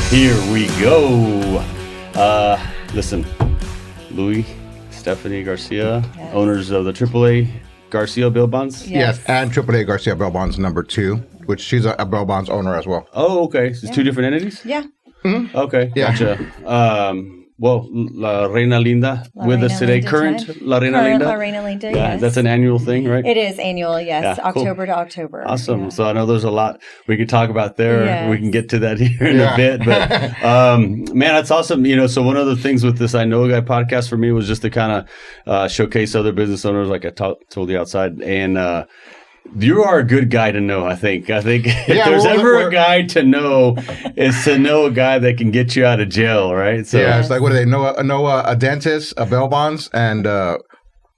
Here we go. Listen, Louis, Stephanie Garcia, Yes. owners of the AAA Garcia Bail Bonds. Yes. Yes, and AAA Garcia Bail Bonds number 2, which she's a bail bonds owner as well. Oh, okay. So it's two different entities? Yeah. Okay, Yeah. gotcha. Well, La Reina Linda La with Reina us today. Linda Current today. La Reina Current Linda. La Reina Linda, Yeah, yes. that's an annual thing, right? It is annual, yes. Yeah, cool. October to October. Awesome. Yeah. So I know there's a lot we could talk about there. Yes. We can get to that here in Yeah. a bit. But man, that's awesome. So one of the things with this I Know a Guy podcast for me was just to kind of showcase other business owners, like I told you outside. And you are a good guy to know, I think. If there's ever a guy to know, is to know a guy that can get you out of jail, right? So Yeah, it's like, what do they know? A dentist, a bail bonds, and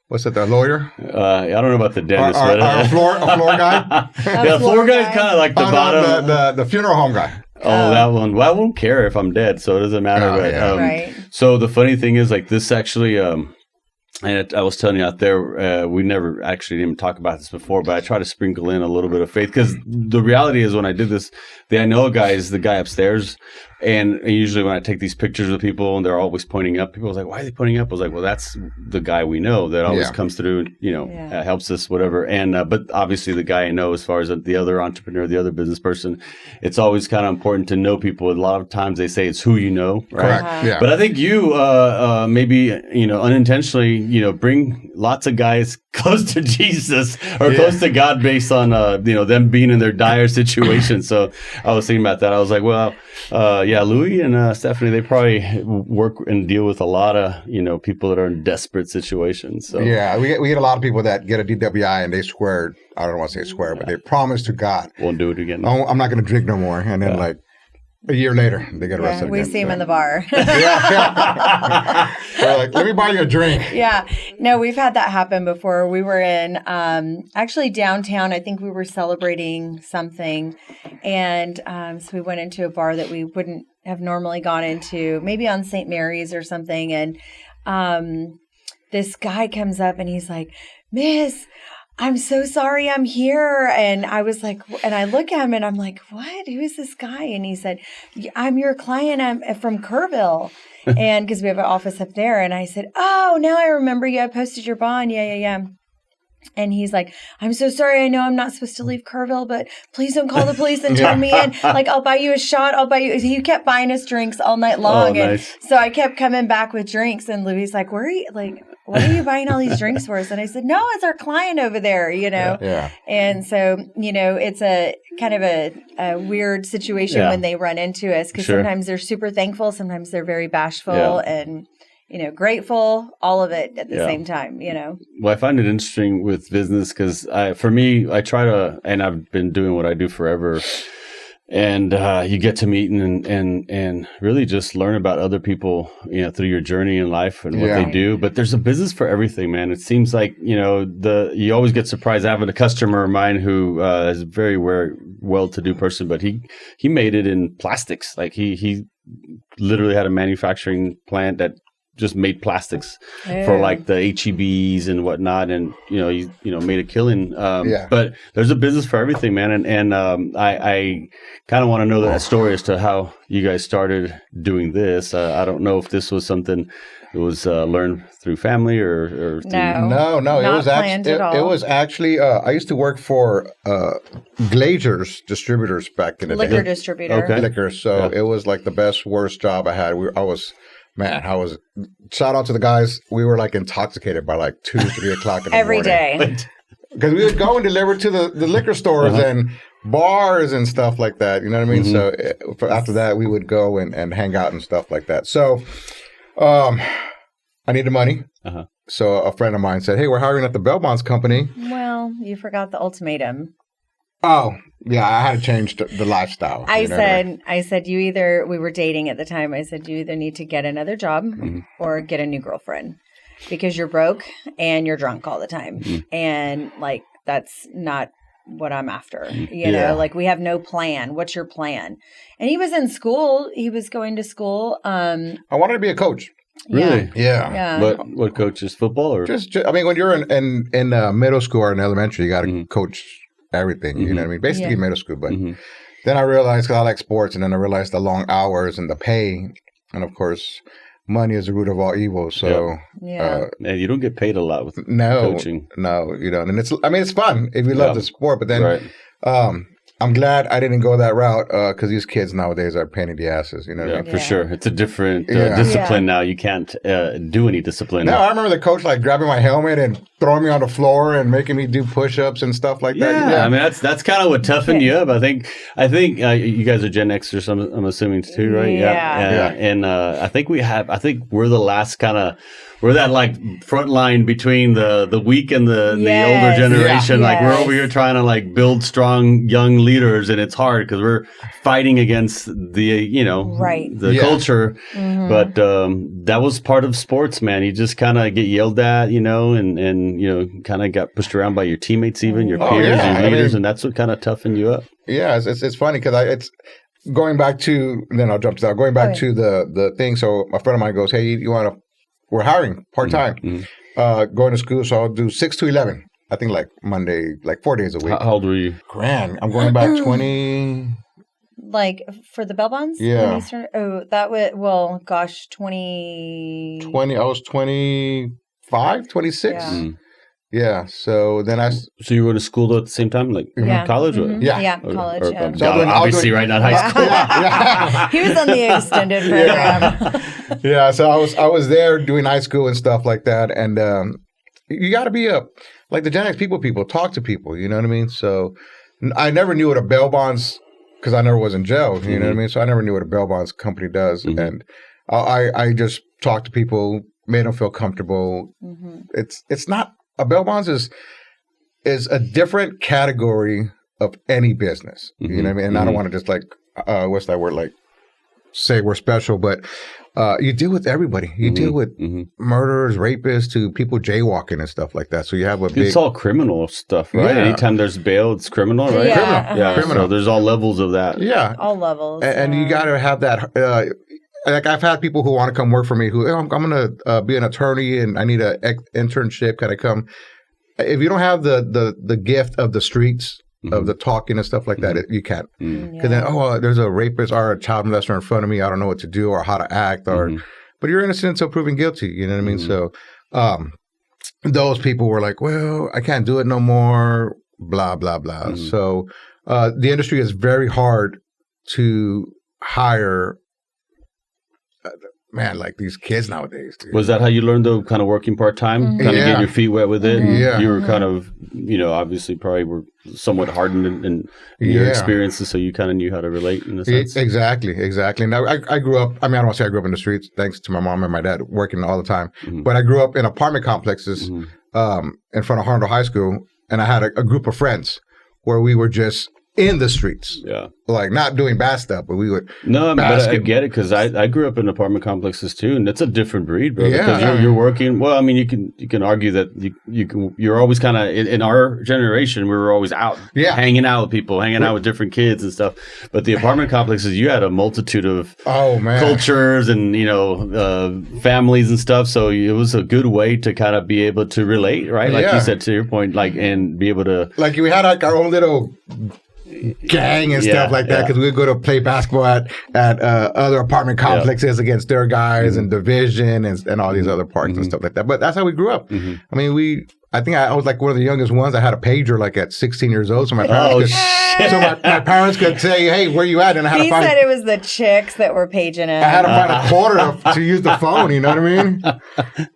what's it, the lawyer? I don't know about the dentist. Or but, a floor guy? yeah, the floor guy's kind of like the Oh, bottom. no, the funeral home guy. Oh, that one. Well, I won't care if I'm dead, so it doesn't matter. Oh, but, yeah. Right. So the funny thing is, like, this actually, and I was telling you out there, we never actually didn't even talk about this before, but I try to sprinkle in a little bit of faith, because the reality is when I did this, the I Know a Guy is the guy upstairs. And usually when I take these pictures of people and they're always pointing up, people are like, why are they pointing up? I was like, well, that's the guy we know that always Yeah. comes through, Yeah. helps us, whatever. And, but obviously the guy I know, as far as the other entrepreneur, the other business person, it's always kind of important to know people. A lot of times they say it's who you know, right? Correct. Uh-huh. Yeah. But I think you maybe, unintentionally, bring lots of guys close to Jesus or close to God based on, them being in their dire situation. So I was thinking about that. I was like, well, Louis and Stephanie, they probably work and deal with a lot of, people that are in desperate situations. So Yeah, we get a lot of people that get a DWI and they swear, I don't want to say swear, but they promise to God, won't do it again. oh, I'm not going to drink no more. And then like a year later, they get Yeah, arrested we again. see him in the bar. Yeah. They're like, let me buy you a drink. Yeah. No, we've had that happen before. We were in actually downtown. I think we were celebrating something. And so we went into a bar that we wouldn't have normally gone into, maybe on St. Mary's or something. And this guy comes up and he's like, Miss, I'm so sorry I'm here. And I was like, and I look at him and I'm like, what? Who is this guy? And he said, I'm your client. I'm from Kerrville. And because we have an office up there. And I said, oh, now I remember you. I posted your bond. Yeah. And he's like, I'm so sorry. I know I'm not supposed to leave Kerrville, but please don't call the police and turn me in. Like, I'll buy you a shot. I'll buy you. He kept buying us drinks all night long. Oh, and nice. so I kept coming back with drinks. And Louis like, where are you? Like, what are you buying all these drinks for us? And I said, no, it's our client over there, Yeah. And so, it's a kind of a weird situation when they run into us, because sometimes they're super thankful. Sometimes they're very bashful and, grateful, all of it at the same time, Well, I find it interesting with business because for me, I try to, and I've been doing what I do forever. And you get to meet and really just learn about other people, through your journey in life and what they do. But there's a business for everything, man. It seems like, you always get surprised. I have a customer of mine who is a very well-to-do person, but he made it in plastics. Like he literally had a manufacturing plant that just made plastics for like the HEBs and whatnot, and he made a killing. But there's a business for everything, man. And I kind of want to know that story as to how you guys started doing this. I don't know if this was something that was learned through family or through... No. It was actually I used to work for Glazers distributors back in the liquor day. distributor. Okay. Liquor. So it was like the best, worst job I had. Shout out to the guys. We were like intoxicated by like 2, 3 o'clock in the Every morning. day. Because we would go and deliver to the liquor stores and bars and stuff like that. You know what I mean? So after that, we would go and hang out and stuff like that. So I needed money. So a friend of mine said, hey, we're hiring at the Bail Bonds company. Well, you forgot the ultimatum. Oh, yeah, I had to change the lifestyle. I said, we were dating at the time. I said, you either need to get another job or get a new girlfriend, because you're broke and you're drunk all the time. And like, that's not what I'm after. You know, like, we have no plan. What's your plan? And he was in school. He was going to school. I wanted to be a coach. Really? Yeah. What coaches? Football or just I mean, when you're in middle school or in elementary, you got to coach everything. You know what I mean? Basically middle school, but then I realized, because I like sports, and then I realized the long hours and the pay, and of course, money is the root of all evil. So, you don't get paid a lot with coaching. No, you don't. And it's fun if you love the sport. But then, I'm glad I didn't go that route because these kids nowadays are a pain in the asses. You know what I mean? For sure. It's a different discipline now. You can't do any discipline. No, I remember the coach like grabbing my helmet and throwing me on the floor and making me do push-ups and stuff like that. Yeah, I mean that's kind of what toughened you up. I think you guys are Gen Xers. I'm assuming too, right? Yeah. And I think we're the last kind of. We're that like front line between the weak and the older generation. Like we're over here trying to like build strong young leaders, and it's hard because we're fighting against the culture. Mm-hmm. But that was part of sports, man. You just kind of get yelled at, and kind of got pushed around by your teammates, even your peers and leaders, and that's what kind of toughened you up. Yeah, it's funny because it's. Going back to, then I'll jump to that. Going back to the thing. So a friend of mine goes, "Hey, you want to? We're hiring part-time, going to school. So I'll do 6 to 11. I think like Monday, like 4 days a week." How old were you? Grand. I'm going back 20. Like for the Bail Bonds? Yeah. That was, 20. 20. I was 25, 26. Yeah. Yeah, so then So you were to school at the same time, like college? Mm-hmm. Yeah, college. So obviously, right, not high school. He was on the extended program. Yeah, so I was there doing high school and stuff like that, and you got to be like the Gen X people talk to people. You know what I mean? So I never knew what a bail bonds because I never was in jail. You know what I mean? So I never knew what a bail bonds company does, and I just talked to people, made them feel comfortable. Mm-hmm. It's not. A bail bonds is a different category of any business. Mm-hmm. You know what I mean? And I don't want to just like, what's that word? Like say we're special, but you deal with everybody. You deal with murderers, rapists, to people jaywalking and stuff like that. So you have it's all criminal stuff, right? Yeah. Anytime there's bail, it's criminal, right? Yeah. Criminal. So there's all levels of that. Yeah. All levels. And you got to have that. Like I've had people who want to come work for me who I'm going to be an attorney and I need an internship. Can I come? If you don't have the gift of the streets, of the talking and stuff like that, you can't. Because then, there's a rapist or a child molester in front of me. I don't know what to do or how to act. But you're innocent until proven guilty. You know what I mean? So those people were like, well, I can't do it no more, blah, blah, blah. So the industry is very hard to hire. Man, like these kids nowadays. Dude. Was that how you learned though, kind of working part-time? Kind of getting your feet wet with it? Yeah. You were kind of, obviously probably were somewhat hardened in your experiences, so you kind of knew how to relate in a sense. Exactly. Now, I grew up, I don't want to say I grew up in the streets, thanks to my mom and my dad working all the time, but I grew up in apartment complexes in front of Harndale High School, and I had a group of friends where we were just in the streets. Yeah. Like not doing bad stuff, but we would. No, but I get it because I grew up in apartment complexes too, and it's a different breed, bro. Yeah. Because you're working. Well, I mean, you can argue that you're always kind of in our generation. We were always out, hanging out with people, hanging out with different kids and stuff. But the apartment complexes, you had a multitude of cultures and families and stuff. So it was a good way to kind of be able to relate, right? Like you said, to your point, like and be able to we had like our own little gang and stuff like that because we would go to play basketball at other apartment complexes against their guys and Division and all these other parks and stuff like that. But that's how we grew up. I mean, I think I was like one of the youngest ones. I had a pager like at 16 years old, so my parents could say, "Hey, where you at?" And I had to find. He said it was the chicks that were paging him. I had to find a quarter to use the phone. You know what I mean?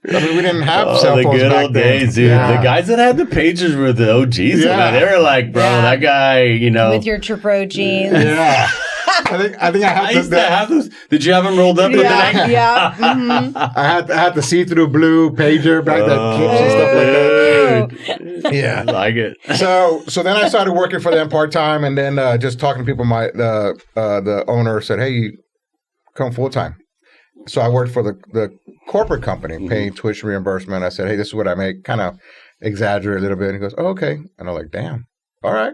We didn't have cell phones the good back old then. days, dude. The guys that had the pagers were the OGs. Yeah. Man. They were like, bro, that guy, with your Tripro jeans. Yeah. I think I used to have those. Did you have them rolled up in the neck? Yeah. Mm-hmm. I had the see-through blue pager back that clips and stuff like that. Yeah, I like it. So then I started working for them part-time, and then just talking to people. The owner said, "Hey, come full-time." So I worked for the corporate company, paying tuition reimbursement. I said, "Hey, this is what I make." Kind of exaggerate a little bit. And he goes, "Oh, okay." And I'm like, "Damn, all right."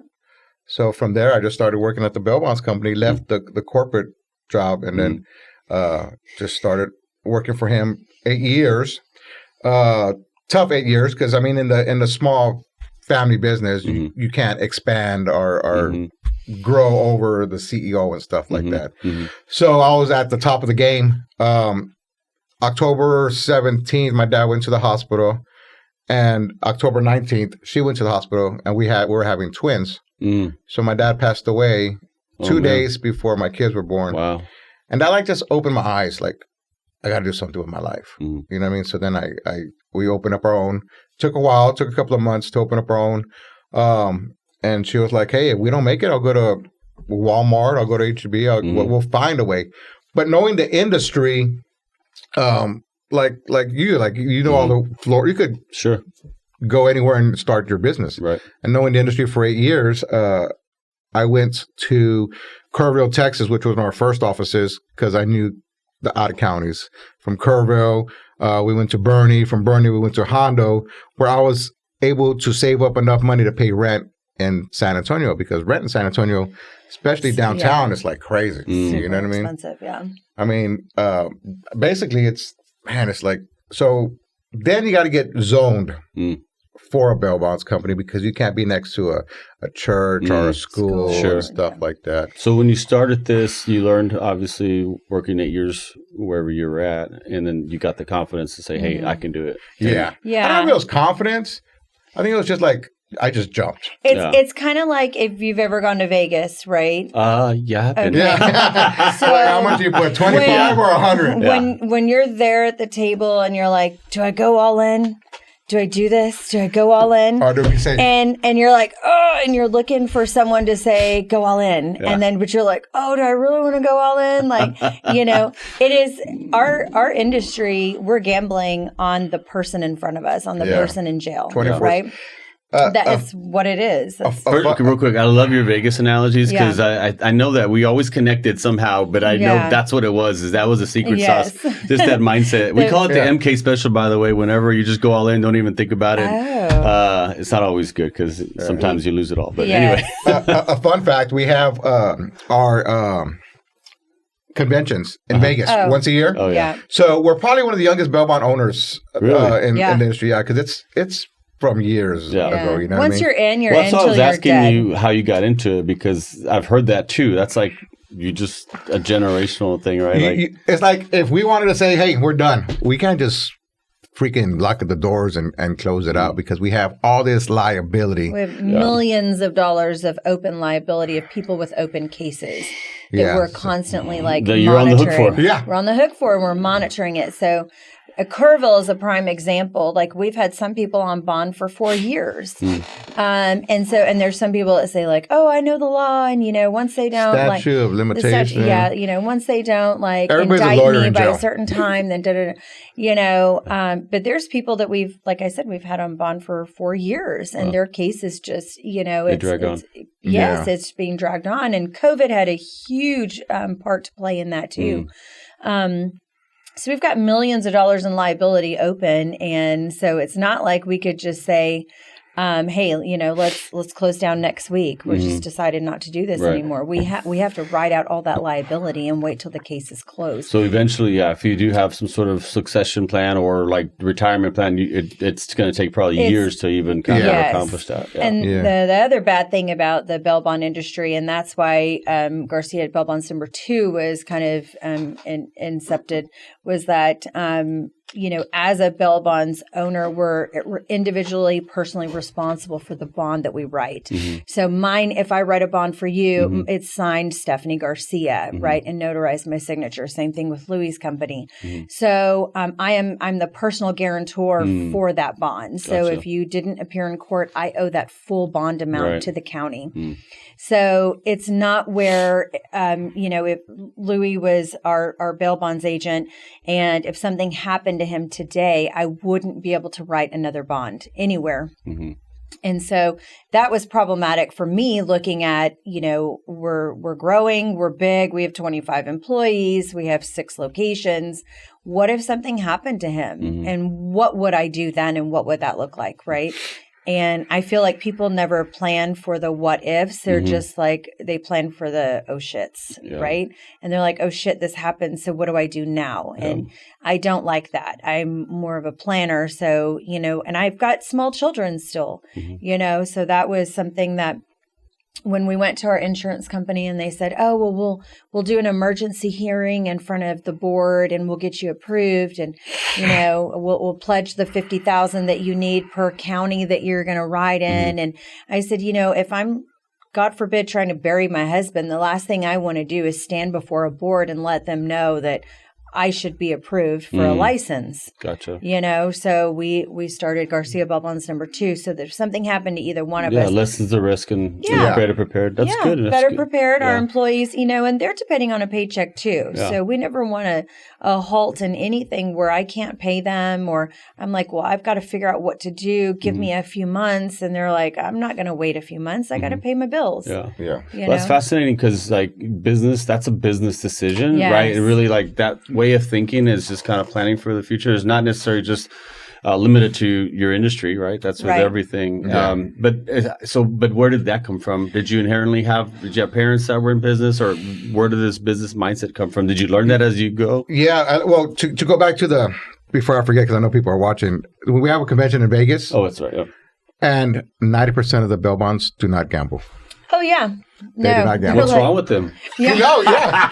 So from there, I just started working at the bail bonds company, left the corporate job, and then just started working for him 8 years. Tough 8 years because I mean, in the small family business, you can't expand or grow over the CEO and stuff like Mhm. that. Mhm. So I was at the top of the game. October 17th, my dad went to the hospital, and October 19th, she went to the hospital, and we were having twins. Mm. So my dad passed away Oh, 2 man. days before my kids were born. Wow. And that like just opened my eyes. Like, I got to do something with my life. Mm. You know what I mean? So then we opened up our own. Took a while, took a couple of months to open up our own. And she was like, "Hey, if we don't make it, I'll go to Walmart. I'll go to HEB. We'll find a way." But knowing the industry, like you know all the floor, you could Sure. go anywhere and start your business. Right. And knowing the industry for 8 years, I went to Kerrville, Texas, which was one of our first offices because I knew the out of counties. From Kerrville, we went to Bernie. From Bernie, we went to Hondo, where I was able to save up enough money to pay rent in San Antonio, because rent in San Antonio, especially downtown, is like crazy. You know what I mean? Expensive, yeah. I mean, basically, it's like, so then you got to get zoned for a bail bonds company, because you can't be next to a church or a school Sure. and stuff like that. So when you started this, you learned, obviously, working 8 years wherever you were at, and then you got the confidence to say, "Hey, I can do it." Yeah. Yeah. I don't know if it was confidence. I think it was just like, I just jumped. It's kind of like if you've ever gone to Vegas, right? Yeah. I've been. Okay. Yeah. So Like, how much do you put? 25 or 100? When you're there at the table and you're like, do I go all in? Do I do this? Do I go all in? Or do we say, And you're like, oh, and you're looking for someone to say, go all in. Yeah. And then, but you're like, oh, do I really want to go all in? Like, it is our industry, we're gambling on the person in front of us, on the person in jail, 24. right? That is what it is. Real quick, I love your Vegas analogies, because I know that we always connected somehow, but I know that's what it was. Is that was a secret sauce, just that mindset. We call it the MK special, by the way. Whenever you just go all in, don't even think about it. It's not always good, because sometimes you lose it all. But anyway, a fun fact: we have our conventions in Vegas once a year. Oh yeah. So we're probably one of the youngest bail bond owners Really? in the industry. Yeah, because it's from years ago. You know, Once what I mean? you're in, you're Well, in that's why I till was you're asking dead. you how you got into it, because I've heard that too. That's like you just a generational thing, right? It's like if we wanted to say, "Hey, we're done," we can't just freaking lock the doors and close it out, because we have all this liability. We have millions of dollars of open liability of people with open cases that we're constantly like that you're on the hook for. Yeah. We're on the hook for, and we're monitoring it. So Kerrville is a prime example. Like, we've had some people on bond for 4 years. And there's some people that say like, oh, I know the law. And, once they don't Statute of limitation. once they don't Everybody's a indict lawyer me in by jail. a certain time, then but there's people that we've had on bond for 4 years, and their cases just, drag on. It's being dragged on. And COVID had a huge part to play in that too. So we've got millions of dollars in liability open, and so it's not like we could just say, hey, let's close down next week. We just decided not to do this anymore. We have to write out all that liability and wait till the case is closed. So eventually, if you do have some sort of succession plan or like retirement plan, it's going to take probably years to even kind of accomplish that. Yeah. And the other bad thing about the bail bond industry, and that's why Garcia Bail Bonds number 2 was kind of incepted, was that as a bail bonds owner, we're individually, personally responsible for the bond that we write. So mine, if I write a bond for you, it's signed Stephanie Garcia, right, and notarized my signature. Same thing with Louis' company. So I'm the personal guarantor for that bond. So if you didn't appear in court, I owe that full bond amount to the county. So it's not where, if Louis was our bail bonds agent, and if something happened to him today, I wouldn't be able to write another bond anywhere. And so that was problematic for me, looking at, we're growing, we're big, we have 25 employees, we have 6 locations. What if something happened to him? And what would I do then? And what would that look like? Right. And I feel like people never plan for the what ifs. They're just like, they plan for the oh shits, right? And they're like, oh shit, this happened. So what do I do now? And I don't like that. I'm more of a planner. So, and I've got small children still, so that was something that when we went to our insurance company and they said, oh, well, we'll do an emergency hearing in front of the board and we'll get you approved. And, we'll pledge the $50,000 that you need per county that you're going to ride in. And I said, if I'm, God forbid, trying to bury my husband, the last thing I want to do is stand before a board and let them know that I should be approved for a license. Gotcha. So we started Garcia Bail Bonds number 2. So that if something happened to either one of us. Yeah, lessens the risk and better prepared. That's good. That's better good. prepared. Our employees, and they're depending on a paycheck too. Yeah. So we never want a halt in anything where I can't pay them, or I'm like, well, I've got to figure out what to do. Give me a few months. And they're like, I'm not going to wait a few months. I got to pay my bills. Yeah. Yeah. Well, that's fascinating because business, that's a business decision, right? And really that way of thinking is just kind of planning for the future. It's not necessarily just limited to your industry, right? That's with everything. Yeah. But where did that come from? Did you have parents that were in business, or where did this business mindset come from? Did you learn that as you go? Yeah. Well, to go back to before I forget, because I know people are watching, we have a convention in Vegas. Oh, that's right. Yeah. And 90% of the bail bonds do not gamble. Oh, yeah. They do not gamble. What's wrong with them? Yeah. No,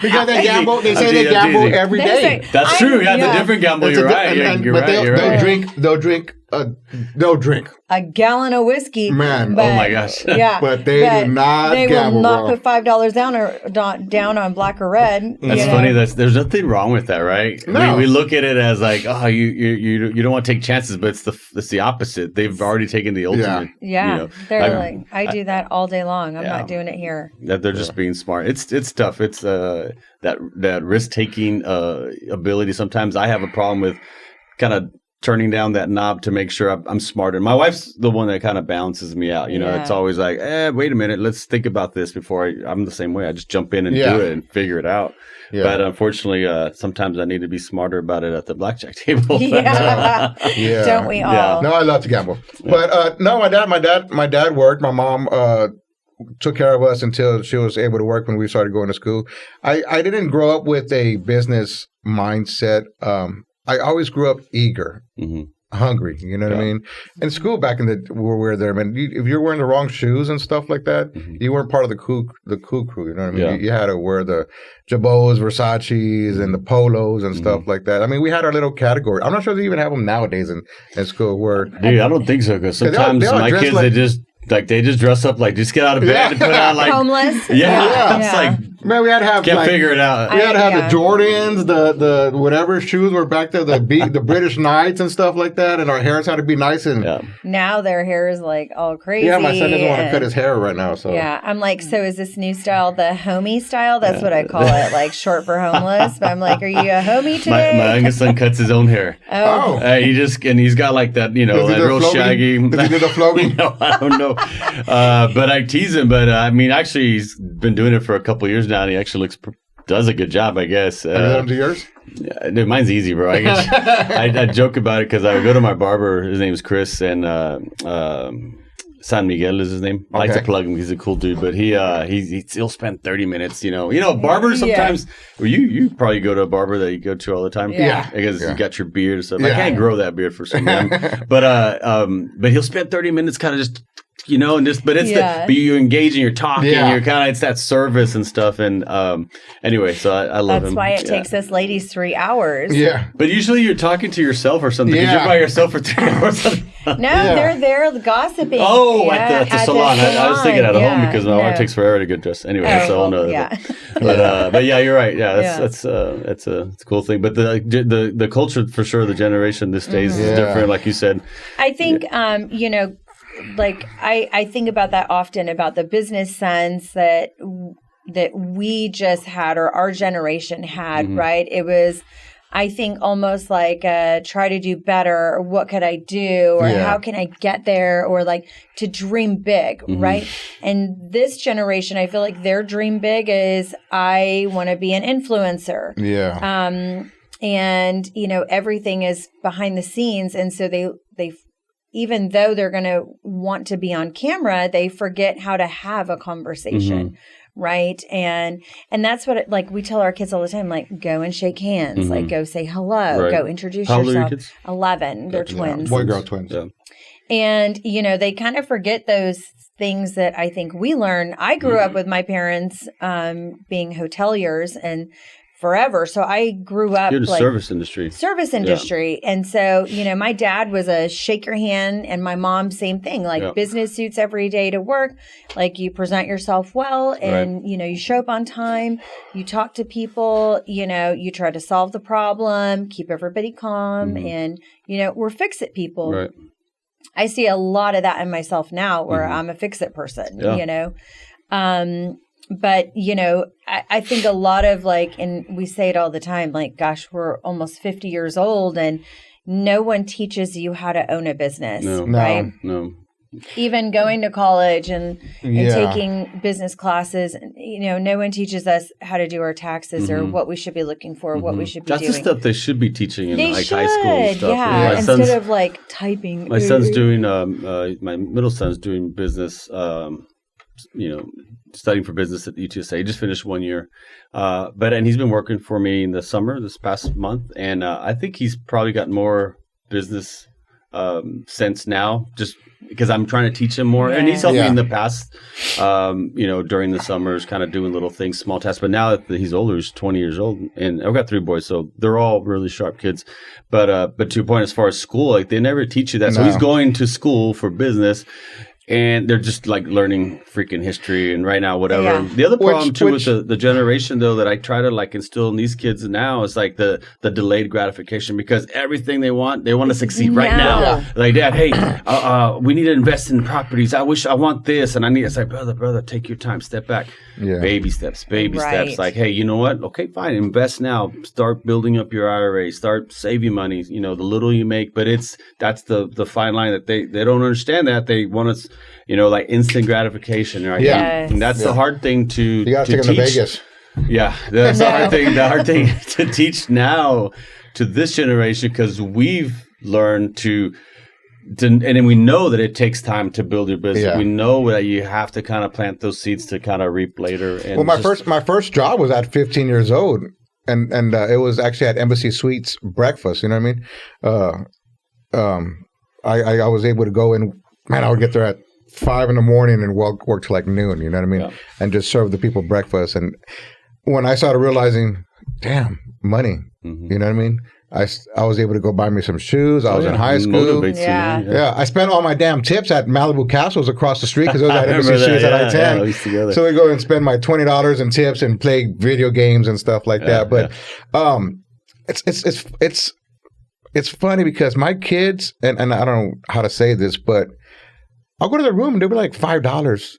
because they gamble. They say they gamble every day. That's true. Yeah, it's a different gamble. You're right. You're right. They'll drink a gallon of whiskey. Man, but, oh my gosh. Yeah. But they do not They gamble, will not bro. put $5 down on black or red. That's funny. There's nothing wrong with that, right? No. We look at it as like, oh, you don't want to take chances, but it's the opposite. They've already taken the ultimate. Yeah. They're I do that all day long. I'm not doing it here. That they're just being smart. It's tough. It's that risk taking ability. Sometimes I have a problem with kind of turning down that knob to make sure I'm smarter. My wife's the one that kind of balances me out. It's always like, wait a minute, let's think about this before I'm the same way. I just jump in and do it and figure it out. Yeah. But unfortunately, sometimes I need to be smarter about it at the blackjack table. Yeah. Don't we all? Yeah. No, I love to gamble. But no, my dad worked. My mom took care of us until she was able to work when we started going to school. I didn't grow up with a business mindset. I always grew up eager, hungry. You know what I mean? In school back in where we were there, man, if you're wearing the wrong shoes and stuff like that, you weren't part of the cool crew. You know what I mean? Yeah. You had to wear the Jabos, Versace's, and the polos and stuff like that. I mean, we had our little category. I'm not sure they even have them nowadays in school. Dude, I don't think so, because sometimes my kids, they just dress up just get out of bed and put on homeless. Yeah. It's like, man, we had to have figure it out. We had to have the Jordans, the whatever shoes were back there, the British Knights and stuff like that, and our hairs had to be nice and. Yeah. Now their hair is all crazy. Yeah, my son doesn't want to cut his hair right now. So I'm like, so is this new style the homie style? That's what I call it, short for homeless. But I'm like, are you a homie today? My youngest son cuts his own hair. Oh. He's got that real shaggy. Does he do the floating? No, I don't know. But I tease him. But actually, he's been doing it for a couple of years now, and he actually does a good job, I guess. Have you done to yours? Yeah, mine's easy, bro. I joke about it because I go to my barber. His name is Chris, and San Miguel is his name. I like to plug him. He's a cool dude, but he'll spend 30 minutes. Barbers sometimes. Well, you probably go to a barber that you go to all the time. Yeah, because you got your beard and stuff. I can't grow that beard for some reason, but he'll spend 30 minutes kind of just. But you engage and you're talking, you're kind of, it's that service and stuff. And anyway, so I love him. That's why it takes us ladies 3 hours. Yeah. But usually you're talking to yourself or something. Because you're by yourself for 3 hours. They're there gossiping. Oh, at the salon. I was thinking at home because my wife takes forever to get dressed. Anyway, so I'll know that. But yeah, you're right. Yeah, that's a cool thing. But the culture, for sure, the generation these days is different, like you said. I think, I think about that often, about the business sense that we just had, or our generation had, right? It was, I think, almost like try to do better, or what could I do, or how can I get there, or to dream big, right? And this generation, I feel like their dream big is, I want to be an influencer. Yeah. And, everything is behind the scenes. And so they even though they're going to want to be on camera, they forget how to have a conversation. Right. And that's what we tell our kids all the time, go and shake hands, go say hello, go introduce yourself. How old are your kids? 11. They're twins. Boy, girl twins. Yeah. And, you know, they kind of forget those things that I think we learn. I grew up with my parents being hoteliers and forever. So I grew up in the like service industry. And so, you know, my dad was a shake your hand and my mom, same thing, like business suits every day to work. Like you present yourself well and, you know, you show up on time, you talk to people, you know, you try to solve the problem, keep everybody calm and, you know, we're fix-it people. Right. I see a lot of that in myself now where I'm a fix-it person, you know. But, you know, I think a lot of like, and we say it all the time, like, gosh, we're almost 50 years old and no one teaches you how to own a business, right? No. Even going to college and taking business classes, you know, no one teaches us how to do our taxes or what we should be looking for, what we should be doing. That's the stuff they should be teaching in high school and stuff. Yeah, instead of like typing. My son's doing, my middle son's doing business, you know, studying for business at UTSA. He just finished 1 year. And he's been working for me in the summer, this past month. And I think he's probably got more business sense now, just because I'm trying to teach him more. And he's helped me in the past, you know, during the summers, kind of doing little things, small tasks. But now that he's older, he's 20 years old. And I've got 3 boys, so they're all really sharp kids. But to your point, as far as school, like they never teach you that. So he's going to school for business. And they're just like learning freaking history and right now, whatever. Yeah. The other problem with the generation though, that I try to like instill in these kids now is like the delayed gratification, because everything they want to succeed right now. Yeah. Like, Dad, hey, we need to invest in properties. I want this. And it's like, brother, take your time, step back. Yeah. Baby steps. Like, hey, you know what? Okay, fine. Invest now. Start building up your IRA. Start saving money. You know, the little you make, but that's the fine line that they don't understand that. They want us, you know, like instant gratification, right? Yes. And that's the hard thing to take them to Vegas. Yeah, that's the hard thing. The hard thing to teach now to this generation, because we've learned to, and then we know that it takes time to build your business. Yeah. We know that you have to kind of plant those seeds to kind of reap later. And my first job was at 15 years old, and it was actually at Embassy Suites breakfast. You know what I mean? I was able to go in. Man, I would get there at 5 a.m. and work till like noon. You know what I mean? Yeah. And just serve the people breakfast. And when I started realizing, damn, money. You know what I mean? I was able to go buy me some shoes. I was in high school. Yeah. I spent all my damn tips at Malibu Castles across the street, because those had Embassy Suites at I-10. So we go and spend my $20 in tips and play video games and stuff like that. But it's funny because my kids, and I don't know how to say this, but I'll go to the room and they'll be like $5.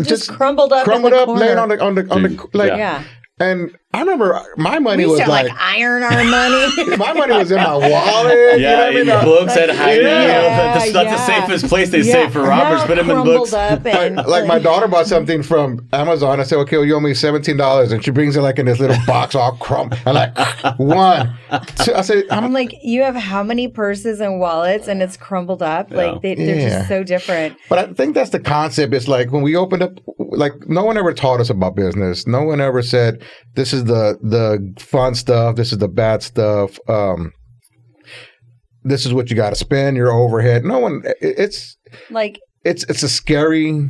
Just crumbled up, laying on the like. And I remember my money was like iron our money. My money was in my wallet. Yeah, in books at high yield. That's the safest place they say for robbers. Put them in books. Like my daughter bought something from Amazon. I said, okay, well, you owe me $17, and she brings it like in this little box all crumpled. I'm like, 1, 2. I said, I'm like, you have how many purses and wallets, and it's crumbled up? Like they're just so different. But I think that's the concept. It's like when we opened up, like no one ever taught us about business. No one ever said, this is the fun stuff. This is the bad stuff. This is what you got to spend, your overhead. No one. It's like it's a scary.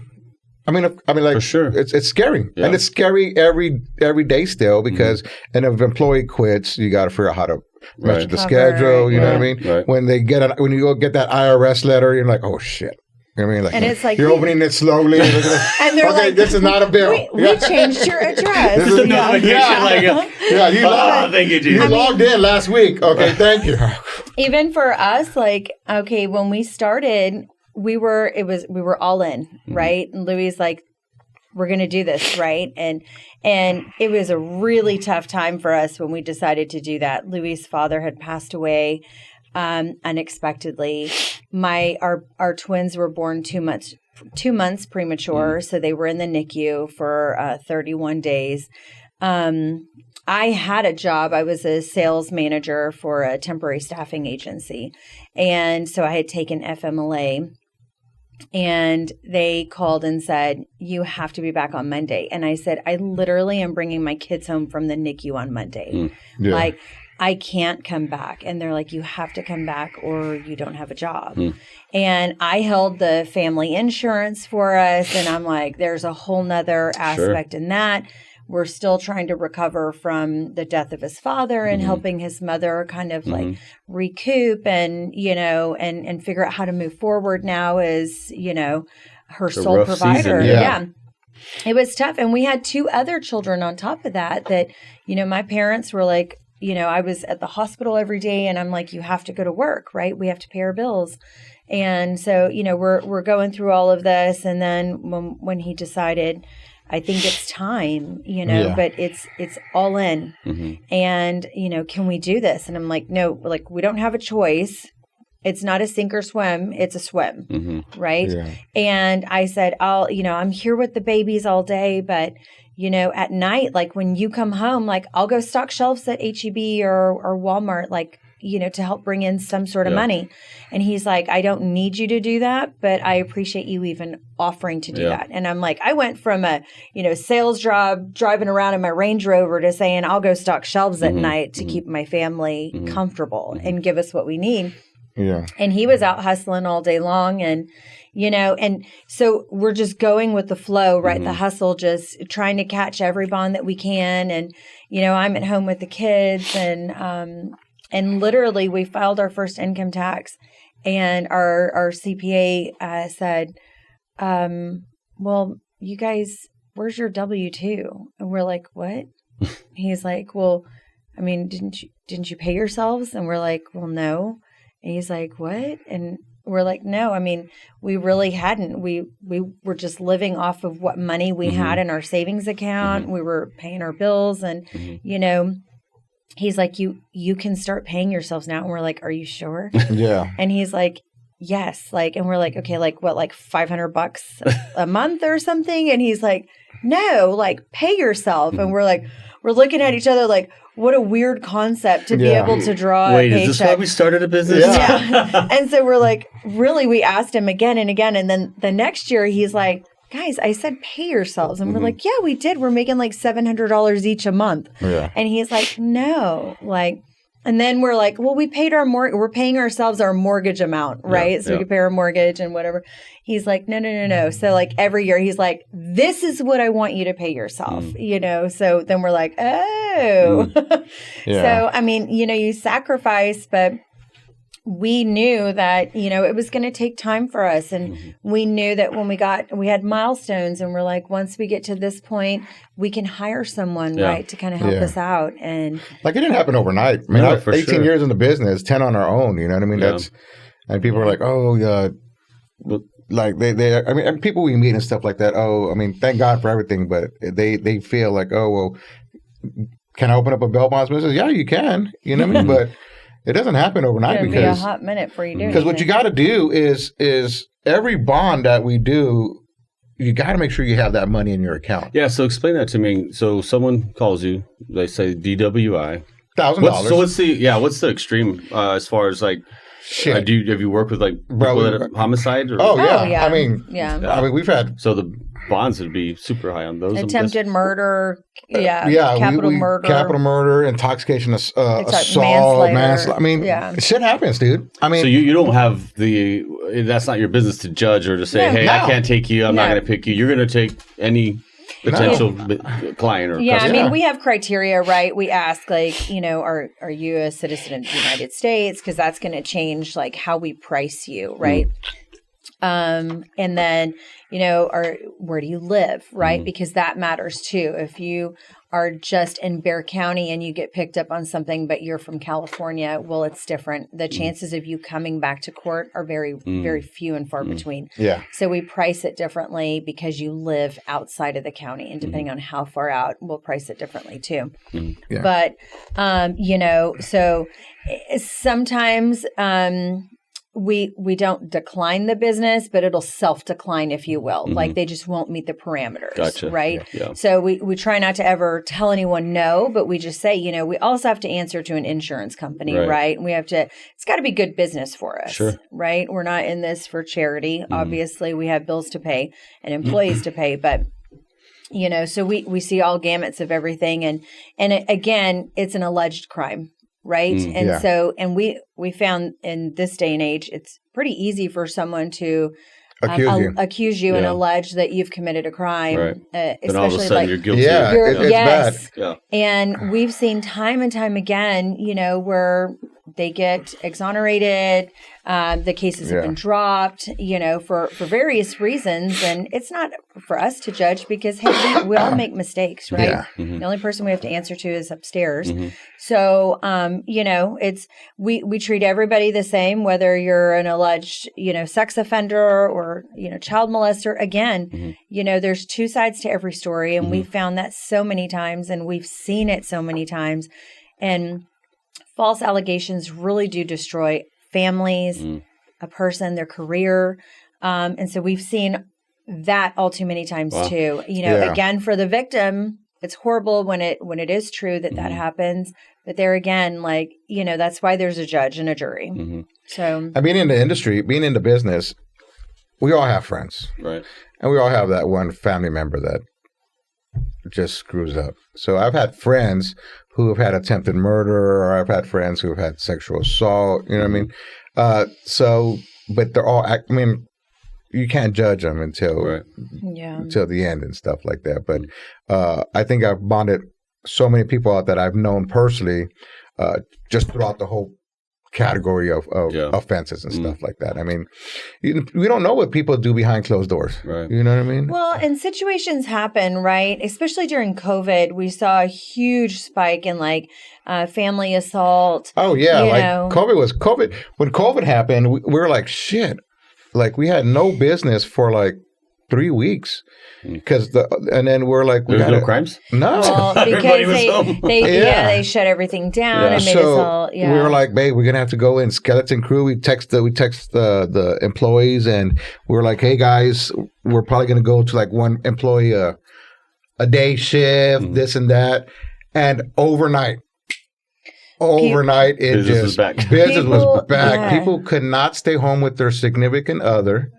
I mean, like for sure, it's scary, and it's scary every day still, because and if an employee quits, you got to figure out how to measure the schedule. You know what I mean? Right. When you go get that IRS letter, you're like, oh shit. You know what I mean? Like, and it's like you're opening it slowly. And they're okay, like, this is not a bill. We changed your address. This is a notification. Thank you, Jesus. You logged in last week. Okay, thank you. Even for us, like, okay, when we started, we were all in, right? And Louis like, we're going to do this, right? And it was a really tough time for us when we decided to do that. Louis' father had passed away unexpectedly. Our twins were born 2 months premature, so they were in the NICU for 31 days. I had a job. I was a sales manager for a temporary staffing agency, and so I had taken FMLA. And they called and said, you have to be back on Monday. And I said, I literally am bringing my kids home from the NICU on Monday. Like, I can't come back. And they're like, you have to come back or you don't have a job. And I held the family insurance for us. And I'm like, there's a whole nother aspect in that. We're still trying to recover from the death of his father and helping his mother kind of like recoup and, and figure out how to move forward now as, her sole provider. Yeah. It was tough. And we had 2 other children on top of that, my parents were like, I was at the hospital every day and I'm like, you have to go to work, right? We have to pay our bills. And so, we're going through all of this. And then when he decided, I think it's time, but it's all in. And, can we do this? And I'm like, no, like we don't have a choice. It's not a sink or swim. It's a swim. Right. Yeah. And I said, I'm here with the babies all day, but at night, like when you come home, like I'll go stock shelves at H-E-B or Walmart, like, to help bring in some sort of money. And he's like, I don't need you to do that, but I appreciate you even offering to do that. And I'm like, I went from a, sales job driving around in my Range Rover to saying I'll go stock shelves at night to keep my family comfortable and give us what we need. Yeah. And he was out hustling all day long and, and so we're just going with the flow, right? The hustle, just trying to catch every bond that we can. And, I'm at home with the kids and literally we filed our first income tax and our CPA said, well, you guys, where's your W-2? And we're like, what? He's like, well, I mean, didn't you pay yourselves? And we're like, well, no. And he's like, what? And we're like, no, I mean, we really hadn't. We were just living off of what money we had in our savings account. We were paying our bills and, he's like, you can start paying yourselves now. And we're like, are you sure? Yeah. And he's like, yes. Like, and we're like, okay, like what, like $500 a month or something? And he's like, no, like pay yourself. And we're like, we're looking at each other like, what a weird concept to be able to draw a paycheck. Is this why we started a business? Yeah. And so we're like, really, we asked him again and again. And then the next year he's like, guys, I said pay yourselves. And we're like, yeah, we did. We're making like $700 each a month. Yeah. And he's like, no, like, and then we're like, well, we paid we're paying ourselves our mortgage amount, right? So we could pay our mortgage and whatever. He's like, no. So like every year he's like, this is what I want you to pay yourself, So then we're like, oh. So, I mean, you sacrifice, but we knew that, it was going to take time for us. And we knew that when we had milestones and we're like, once we get to this point, we can hire someone, right, to kind of help us out. And like, it didn't happen overnight. I mean, 18 years in the business, 10 on our own, you know what I mean? That's, and people are like, oh, yeah. Like I mean, and people we meet and stuff like that. Oh, I mean, thank God for everything. But they feel like, oh, well, can I open up a bail bonds business? Yeah, you can, you know what I mean? But it doesn't happen overnight because be a hot minute for you. Because what you got to do is every bond that we do, you got to make sure you have that money in your account. Yeah. So explain that to me. So someone calls you, they say DWI, $1,000. So what's the extreme as far as like? Have you worked with like people that are homicide? Or? Oh yeah. I mean, we've had the bonds would be super high on those. Attempted murder, capital murder, intoxication, assault, manslaughter. I mean, shit happens, dude. I mean, so you don't have that's not your business to judge or to say, I can't take you. I'm not going to pick you. You're going to take any potential client or customer. I mean, we have criteria, right? We ask like, are you a citizen of the United States? Because that's going to change like how we price you, right? And then, where do you live, right? Because that matters too. If you are just in Bexar County and you get picked up on something, but you're from California, well, it's different. The chances of you coming back to court are very, very few and far between. Yeah. So we price it differently because you live outside of the county, and depending on how far out, we'll price it differently too. Yeah. But, so sometimes, we don't decline the business, but it'll self-decline, if you will. Like they just won't meet the parameters, right? Yeah. So we try not to ever tell anyone no, but we just say, we also have to answer to an insurance company, right? And it's got to be good business for us, right? We're not in this for charity. Obviously, we have bills to pay and employees to pay, but so we see all gamuts of everything. And again, it's an alleged crime. right? And yeah. so, and we found in this day and age, it's pretty easy for someone to accuse you and allege that you've committed a crime, right. Then especially all of a sudden like you're guilty. Yeah, it's yes, bad. Yeah. And we've seen time and time again, where they get exonerated. The cases have been dropped, for various reasons. And it's not for us to judge because, hey, we all make mistakes, right? Yeah. The only person we have to answer to is upstairs. So, it's we treat everybody the same, whether you're an alleged, sex offender or, child molester. Again, there's two sides to every story. And we've found that so many times and we've seen it so many times. And false allegations really do destroy families, a person, their career. And so we've seen that all too many times too. Again, for the victim, it's horrible when it is true that happens. But there again, that's why there's a judge and a jury. So I mean, in the industry, being in the business, we all have friends. Right. And we all have that one family member that just screws up. So I've had friends who have had attempted murder, or I've had friends who have had sexual assault, you know what I mean? But they're all, you can't judge them until the end and stuff like that. But I think I've bonded so many people out that I've known personally just throughout the whole category of offenses and stuff like that. I mean, we don't know what people do behind closed doors. Right. You know what I mean? Well, and situations happen, right? Especially during COVID, we saw a huge spike in family assault. Oh yeah, COVID. When COVID happened, we were like, shit. Like we had no business for 3 weeks and then we're like, There's no crimes? No. Well, because they shut everything down and made us all. Yeah. We were like, babe, we're gonna have to go in skeleton crew. We text the employees and we were like, hey guys, we're probably gonna go to one employee a day shift, this and that, and overnight Business was back. Business was back. Yeah. People could not stay home with their significant other.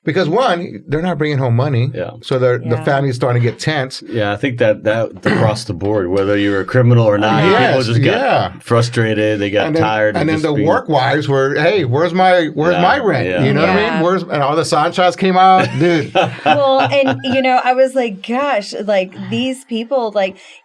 Because one, they're not bringing home money, so the family's starting to get tense. Yeah, I think that across the board, whether you're a criminal or not, people just got frustrated. They got tired, and then the work wives were, "Hey, where's my rent? Yeah. You know what I mean? And all the sunshots came out, dude." Well, and I was like, gosh, these people,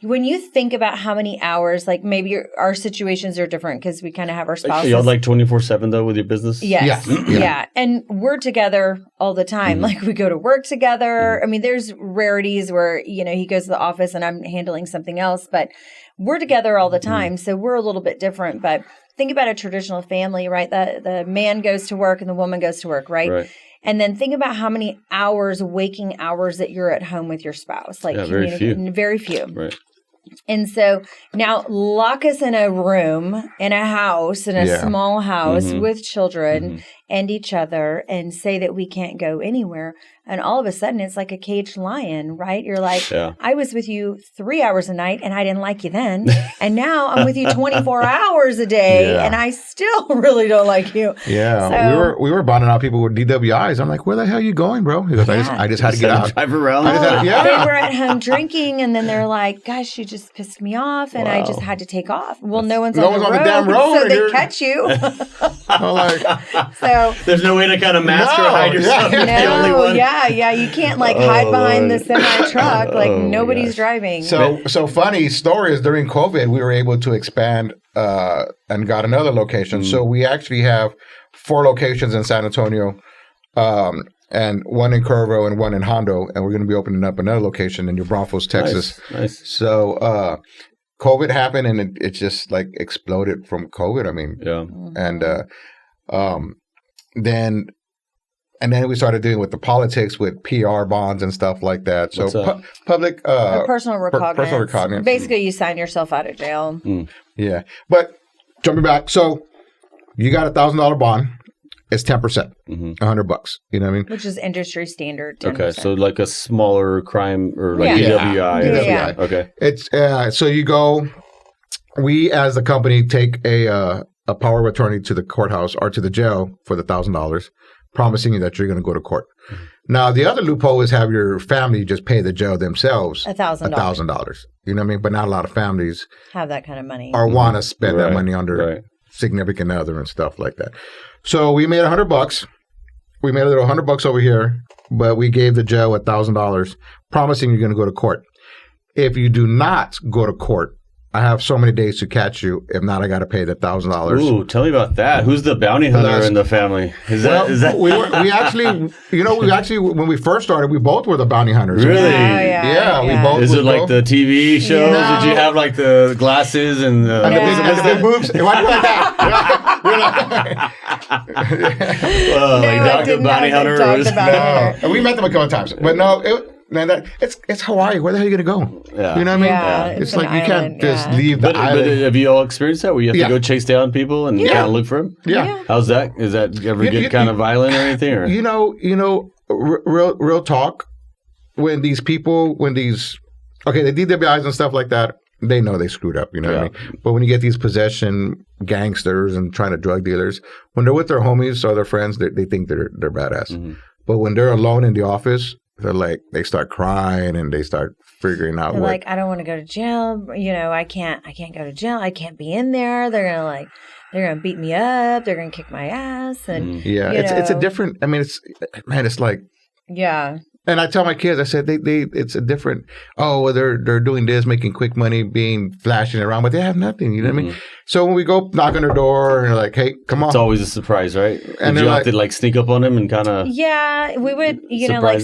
when you think about how many hours, maybe our situations are different because we kind of have our spouses. Y'all 24/7 though with your business? Yes. Yeah, and we're together all the time. We go to work together. I mean, there's rarities where, he goes to the office and I'm handling something else, but we're together all the time. So we're a little bit different. But think about a traditional family, right? The man goes to work and the woman goes to work, right? And then think about how many waking hours that you're at home with your spouse. Very few. Very few. Right. And so now lock us in a room, in a house, in a small house with children and each other and say that we can't go anywhere. And all of a sudden it's like a caged lion, right? You're like, I was with you 3 hours a night and I didn't like you then. And now I'm with you 24 hours a day and I still really don't like you. Yeah. So, we were bonding out people with DWIs. I'm like, where the hell are you going, bro? He goes, I just had to get out. Drive around. They were at home drinking and then they're like, gosh, you just pissed me off and I just had to take off. Well, no one's on the damn road. So they catch you. So there's no way to kind of mask or hide yourself. You're the only one. Yeah, you can't hide behind the semi truck. Nobody's driving. So funny story is during COVID, we were able to expand and got another location. So we actually have 4 locations in San Antonio, and one in Curvo and one in Hondo, and we're going to be opening up another location in New Braunfels, Texas. Nice. So COVID happened, and it just exploded from COVID. I mean, and then we started dealing with the politics with PR bonds and stuff like that. So public personal recognizance. Personal recognizance. Basically, you sign yourself out of jail. Yeah, but jumping back, so you got $1,000 bond. It's 10%, $100. You know what I mean? Which is industry standard. 10%. Okay, so a smaller crime or DWI. Yeah. Okay. It's so you go. We as a company take a power of attorney to the courthouse or to the jail for the $1,000, promising you that you're going to go to court. Now, the other loophole is have your family just pay the jail themselves $1,000. $1,000. You know what I mean? But not a lot of families Have that kind of money. or want to spend that money on their Right. significant other and stuff like that. So we made $100. We made a little $100 over here, but we gave the jail $1,000, promising you're going to go to court. If you do not go to court, I have so many days to catch you. If not, I got to pay the $1,000. Ooh, tell me about that. Who's the bounty hunter in the family? Is that we actually, when we first started, we both were the bounty hunters. Really? Yeah, we both. Is it like the TV shows? Yeah. Did you have like the glasses and the big boobs? Why do you like that? like Dr. Bounty Hunter? No, we met them a couple of times, but no. It's Hawaii. Where the hell are you going to go? Yeah. You know what I mean? Yeah, It's an like you island, can't just leave the But island. have you all experienced that where you have to go chase down people and kind of look for them? Yeah. How's that? Is that ever get kind of violent or anything? Or? Real talk. When these they did their eyes and stuff like that, they know they screwed up. You know what I mean? But when you get these possession gangsters and trying to drug dealers, when they're with their homies or their friends, they think they're badass. Mm-hmm. But when they're alone in the office, they're like, they start crying and they start figuring out They're like, I don't want to go to jail. You know, I can't go to jail. I can't be in there. They're gonna beat me up. They're gonna kick my ass. And it's a different. I mean, it's like And I tell my kids, I said, it's a different. Oh, well, they're doing this, making quick money, flashing around, but they have nothing. You know what I mean? So when we go knock on their door and they're like, "Hey, come on!" It's always a surprise, right? And Did you have to sneak up on them and kind of? Yeah, we would,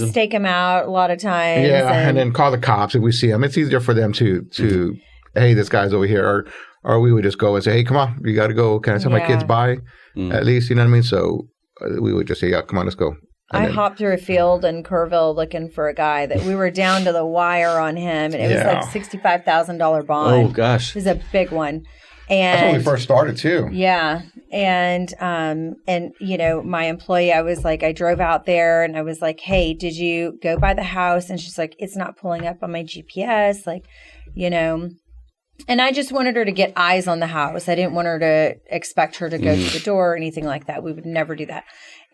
stake them out a lot of times. Yeah, and then call the cops if we see them. It's easier for them to hey, this guy's over here, or we would just go and say, "Hey, come on, you got to go." Can I tell my kids bye? At least, you know what I mean? So we would just say, "Yeah, come on, let's go." I hopped through a field in Kerrville looking for a guy that we were down to the wire on him, and it was like $65,000 bond. Oh gosh, it was a big one. And that's when we first started too. Yeah, and my employee, I drove out there and I was like, "Hey, did you go by the house?" And she's like, "It's not pulling up on my GPS," And I just wanted her to get eyes on the house. I didn't want her to expect her to go to the door or anything like that. We would never do that.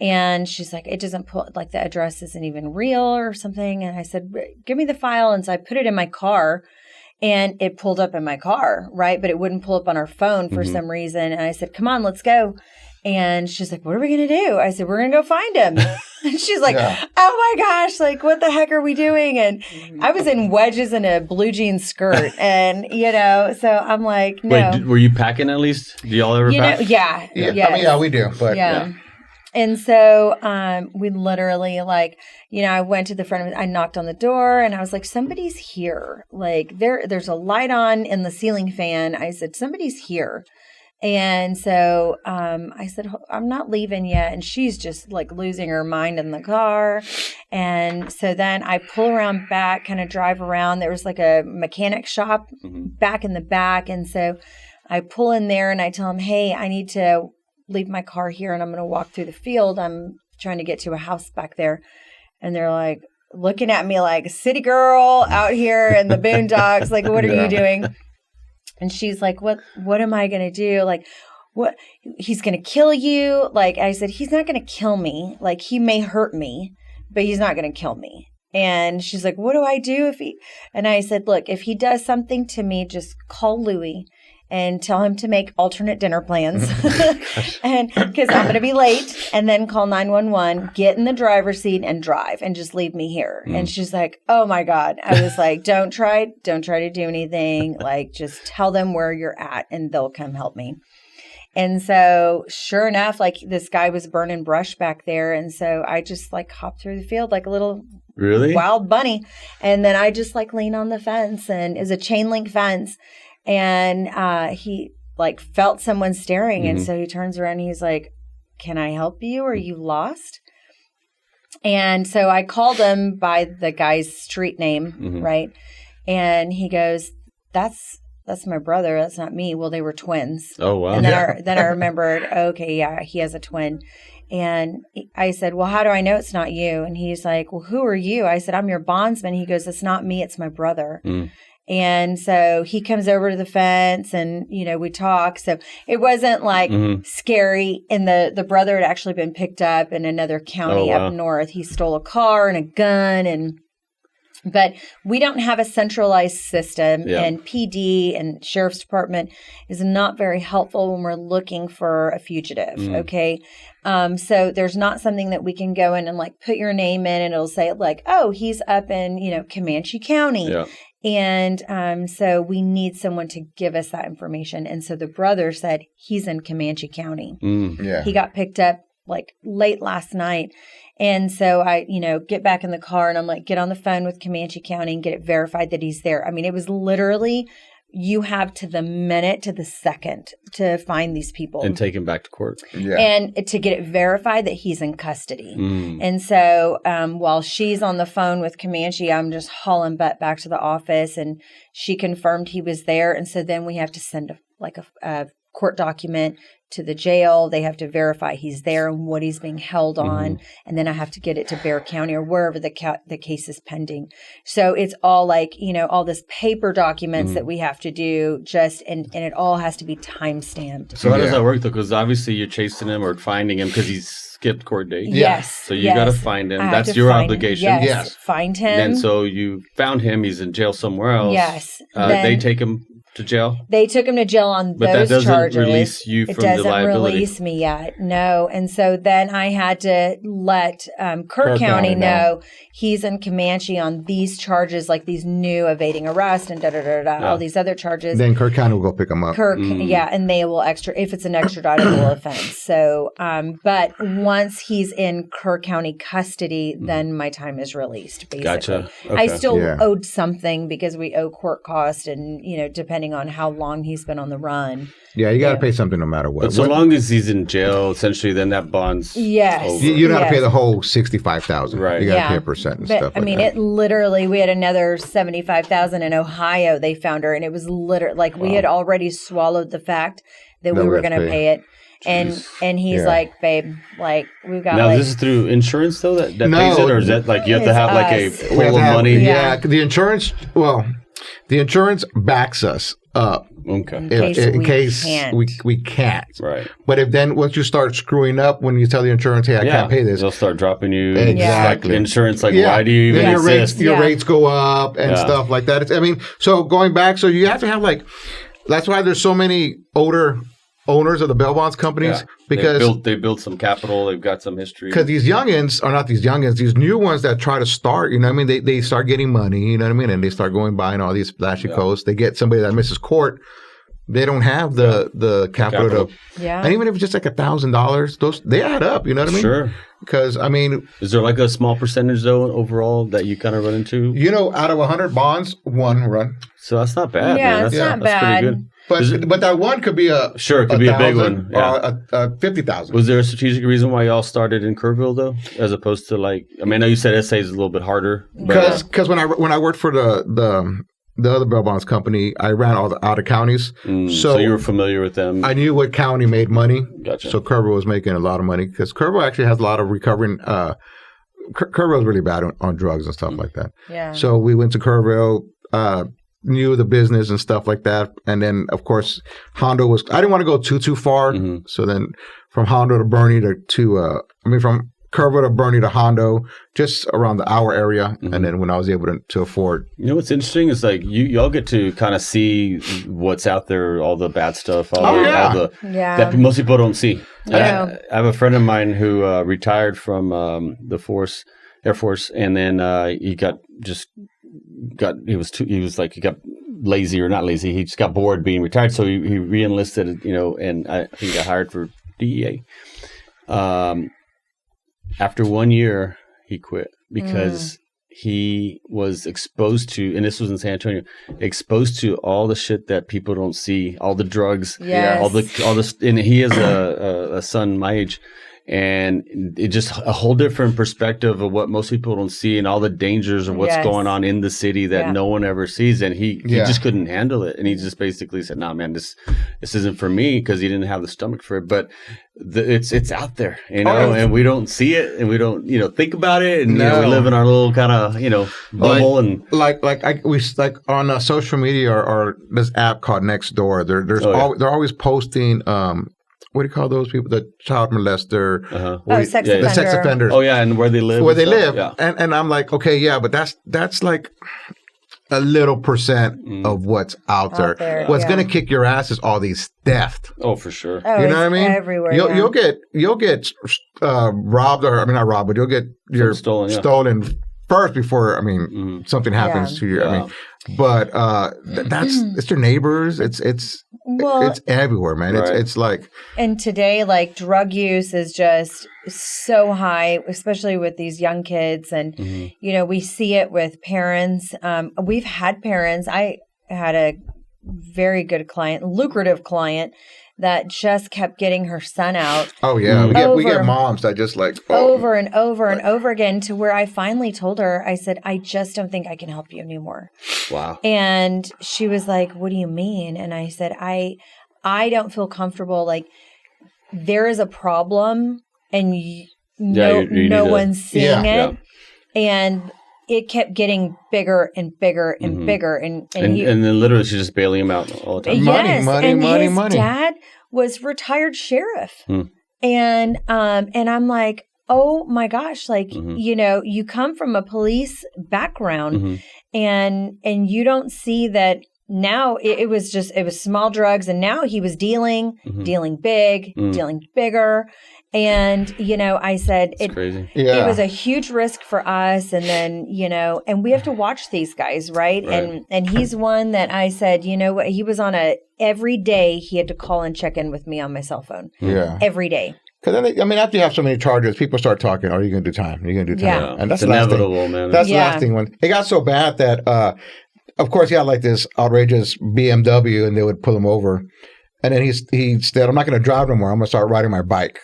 And she's like, "It doesn't pull, like the address isn't even real or something." And I said, "Give me the file." And so I put it in my car and it pulled up in my car, right? But it wouldn't pull up on our phone for some reason. And I said, "Come on, let's go." And she's like, "What are we going to do?" I said, "We're going to go find him." And she's like, "Oh my gosh, like what the heck are we doing?" And I was in wedges and a blue jean skirt. And, so I'm like, no. Wait, were you packing at least? Do y'all ever pack? Yeah. Yes. I mean, we do. But yeah. And so we literally I went to the front of it. I knocked on the door and I was like, "Somebody's here. Like there's a light on in the ceiling fan." I said, "Somebody's here." And so I said, "I'm not leaving yet." And she's just like losing her mind in the car. And so then I pull around back, kind of drive around. There was like a mechanic shop back in the back. And so I pull in there and I tell him, "Hey, I need to leave my car here and I'm going to walk through the field. I'm trying to get to a house back there." And they're like looking at me like, "City girl out here in the boondocks. Like, what are you doing?" And she's like, what am I going to do? Like, what? He's going to kill you? Like, I said, "He's not going to kill me. Like, he may hurt me, but he's not going to kill me." And she's like, "What do I do if he?" And I said, "Look, if he does something to me, just call Louis and tell him to make alternate dinner plans." And because I'm going to be late, and then call 911, get in the driver's seat and drive and just leave me here. And she's like, "Oh my God." I was like, don't try to do anything. Like, just tell them where you're at and they'll come help me. And so sure enough, like this guy was burning brush back there. And so I just like hopped through the field like a little wild bunny. And then I just like leaned on the fence, and it was a chain link fence. And he like felt someone staring. And so he turns around and he's like, "Can I help you? Are you lost?" And so I called him by the guy's street name, right? And he goes, That's my brother. That's not me." Well, they were twins. Oh, wow. And then I remembered, okay, yeah, he has a twin. And I said, "Well, how do I know it's not you?" And he's like, "Well, who are you?" I said, "I'm your bondsman." He goes, "It's not me. It's my brother." And so he comes over to the fence and, we talk. So it wasn't like scary. And the brother had actually been picked up in another county up north. He stole a car and a gun but we don't have a centralized system, and PD and Sheriff's Department is not very helpful when we're looking for a fugitive. Okay. So there's not something that we can go in and like put your name in and it'll say like, oh, he's up in, Comanche County. Yeah. And so we need someone to give us that information. And so the brother said he's in Comanche County. Yeah. He got picked up like late last night. And so I, get back in the car and I'm like, get on the phone with Comanche County and get it verified that he's there. I mean, it was literally, you have to the minute to the second to find these people. And take him back to court. Yeah. And to get it verified that he's in custody. And so while she's on the phone with Comanche, I'm just hauling butt back to the office and she confirmed he was there. And so then we have to send a court document to the jail. They have to verify he's there and what he's being held on. And then I have to get it to Bexar County or wherever the case is pending. So it's all like, all this paper documents that we have to do and it all has to be time stamped. So how does that work though? Because obviously you're chasing him or finding him because he's skipped court date. Yes. So you got to find him. That's your obligation. Yes. Find him. And so you found him. He's in jail somewhere else. Yes. They take him to jail? They took him to jail on but those charges. But that doesn't release you from the liability. It doesn't release me yet, no. And so then I had to let Kerr County know he's in Comanche on these charges, like these new evading arrest and all these other charges. Then Kerr County will go pick him up. And they will if it's an extraditable offense. So, but once he's in Kerr County custody, then my time is released, basically. Gotcha. Okay. I still owed something because we owe court cost and, depending on how long he's been on the run. Yeah, you got to pay something no matter what. But so long as he's in jail, essentially, then that bond's over. You don't have to pay the whole $65,000. Right. You got to pay a percent and stuff like that. It literally, we had another $75,000 in Ohio. They found her, and it was literally like we had already swallowed the fact that we were going to pay it. And he's like, babe, like we've got. Now this is through insurance though that pays it, or is that like you have to have like a pool of money? Yeah, the insurance. Well, the insurance backs us up. Okay. In case we can't. Right. But if then once you start screwing up, when you tell the insurance, hey, I can't pay this, they'll start dropping you. Exactly. Like insurance, like why do you even exist? Your rates go up and stuff like that. So going back, so you have to have that's why there's so many older owners of the bail bonds companies because they built some capital, they've got some history. Because these youngins are not these youngins, these new ones that try to start, they start getting money, and they start going buying all these flashy coats. They get somebody that misses court. They don't have the capital to, and even if it's just like $1,000, those they add up. You know what I mean? Sure. Because is there like a small percentage though overall that you kind of run into? Out of 100 bonds, one run. So that's not bad. Yeah, man. that's not bad. That's pretty good. But that one could be it could be a big one. Or a 50,000. Was there a strategic reason why y'all started in Kerrville though, as opposed to I know you said SA is a little bit harder. Because when I worked for the other bail bonds company, I ran all the outer counties. So you were familiar with them. I knew what county made money. Gotcha. So Kerrville was making a lot of money because Kerrville actually has a lot of recovering. Kerrville is really bad on drugs and stuff like that. Yeah. So we went to Kerrville. Knew the business and stuff like that. And then, of course, Hondo I didn't want to go too far. So then from Hondo to Bernie from Kerrville to Bernie to Hondo, just around the hour area. And then when I was able to afford. What's interesting is y'all get to kind of see what's out there, all the bad stuff, that most people don't see. I have a friend of mine who retired from the Air Force, and then he got lazy or not lazy. He just got bored being retired, so he re-enlisted. And I think he got hired for DEA. After 1 year, he quit because he was exposed to, and this was in San Antonio, exposed to all the shit that people don't see, all the drugs, all the, and he has a son my age. And it just a whole different perspective of what most people don't see and all the dangers of what's going on in the city that no one ever sees. And he just couldn't handle it. And he just basically said, "Nah, man, this isn't for me," because he didn't have the stomach for it. But it's out there, you know, and we don't see it and we don't, you know, think about it. And, you know, we live in our little kind of, you know, bubble. And like on social media or this app called Nextdoor, they're always posting, what do you call those people? The child molester. Sex offender. The sex offenders. Oh, yeah. And where they live. Yeah. And I'm like, okay, yeah, but that's like a little percent of what's out there. What's going to kick your ass is all these theft. Oh, for sure. Oh, you know what I mean? Everywhere. You'll get robbed, or I mean not robbed, but you'll get your stolen first before something happens to you. I mean, but it's your neighbors. It's everywhere, man. Right. It's like, and today, like, drug use is just so high, especially with these young kids, and you know, we see it with parents. We've had parents. I had a very good client, lucrative client, that just kept getting her son out. Oh yeah, we get moms that just like over and over and over again, to where I finally told her, I said, "I just don't think I can help you anymore." Wow. And she was like, "What do you mean?" And I said, I don't feel comfortable. Like, there is a problem, and no one's seeing it, and it kept getting bigger and bigger and bigger, and then literally she's just bailing him out all the time. Yes, money. Dad was retired sheriff, and I'm like, oh my gosh, like, you know, you come from a police background, and you don't see that. Now it was small drugs, and now he was dealing big, dealing bigger. And, you know, I said, it was a huge risk for us. And then, you know, and we have to watch these guys, right? And he's one that I said, you know what, he was on every day he had to call and check in with me on my cell phone. Yeah. Every day. Because then, after you have so many charges, people start talking, "Are you going to do time? Are you going to do time?" Yeah. And that's inevitable, man. That's the last thing. When it got so bad that, of course, he had like this outrageous BMW, and they would pull him over. And then he said, "I'm not going to drive no more. I'm going to start riding my bike."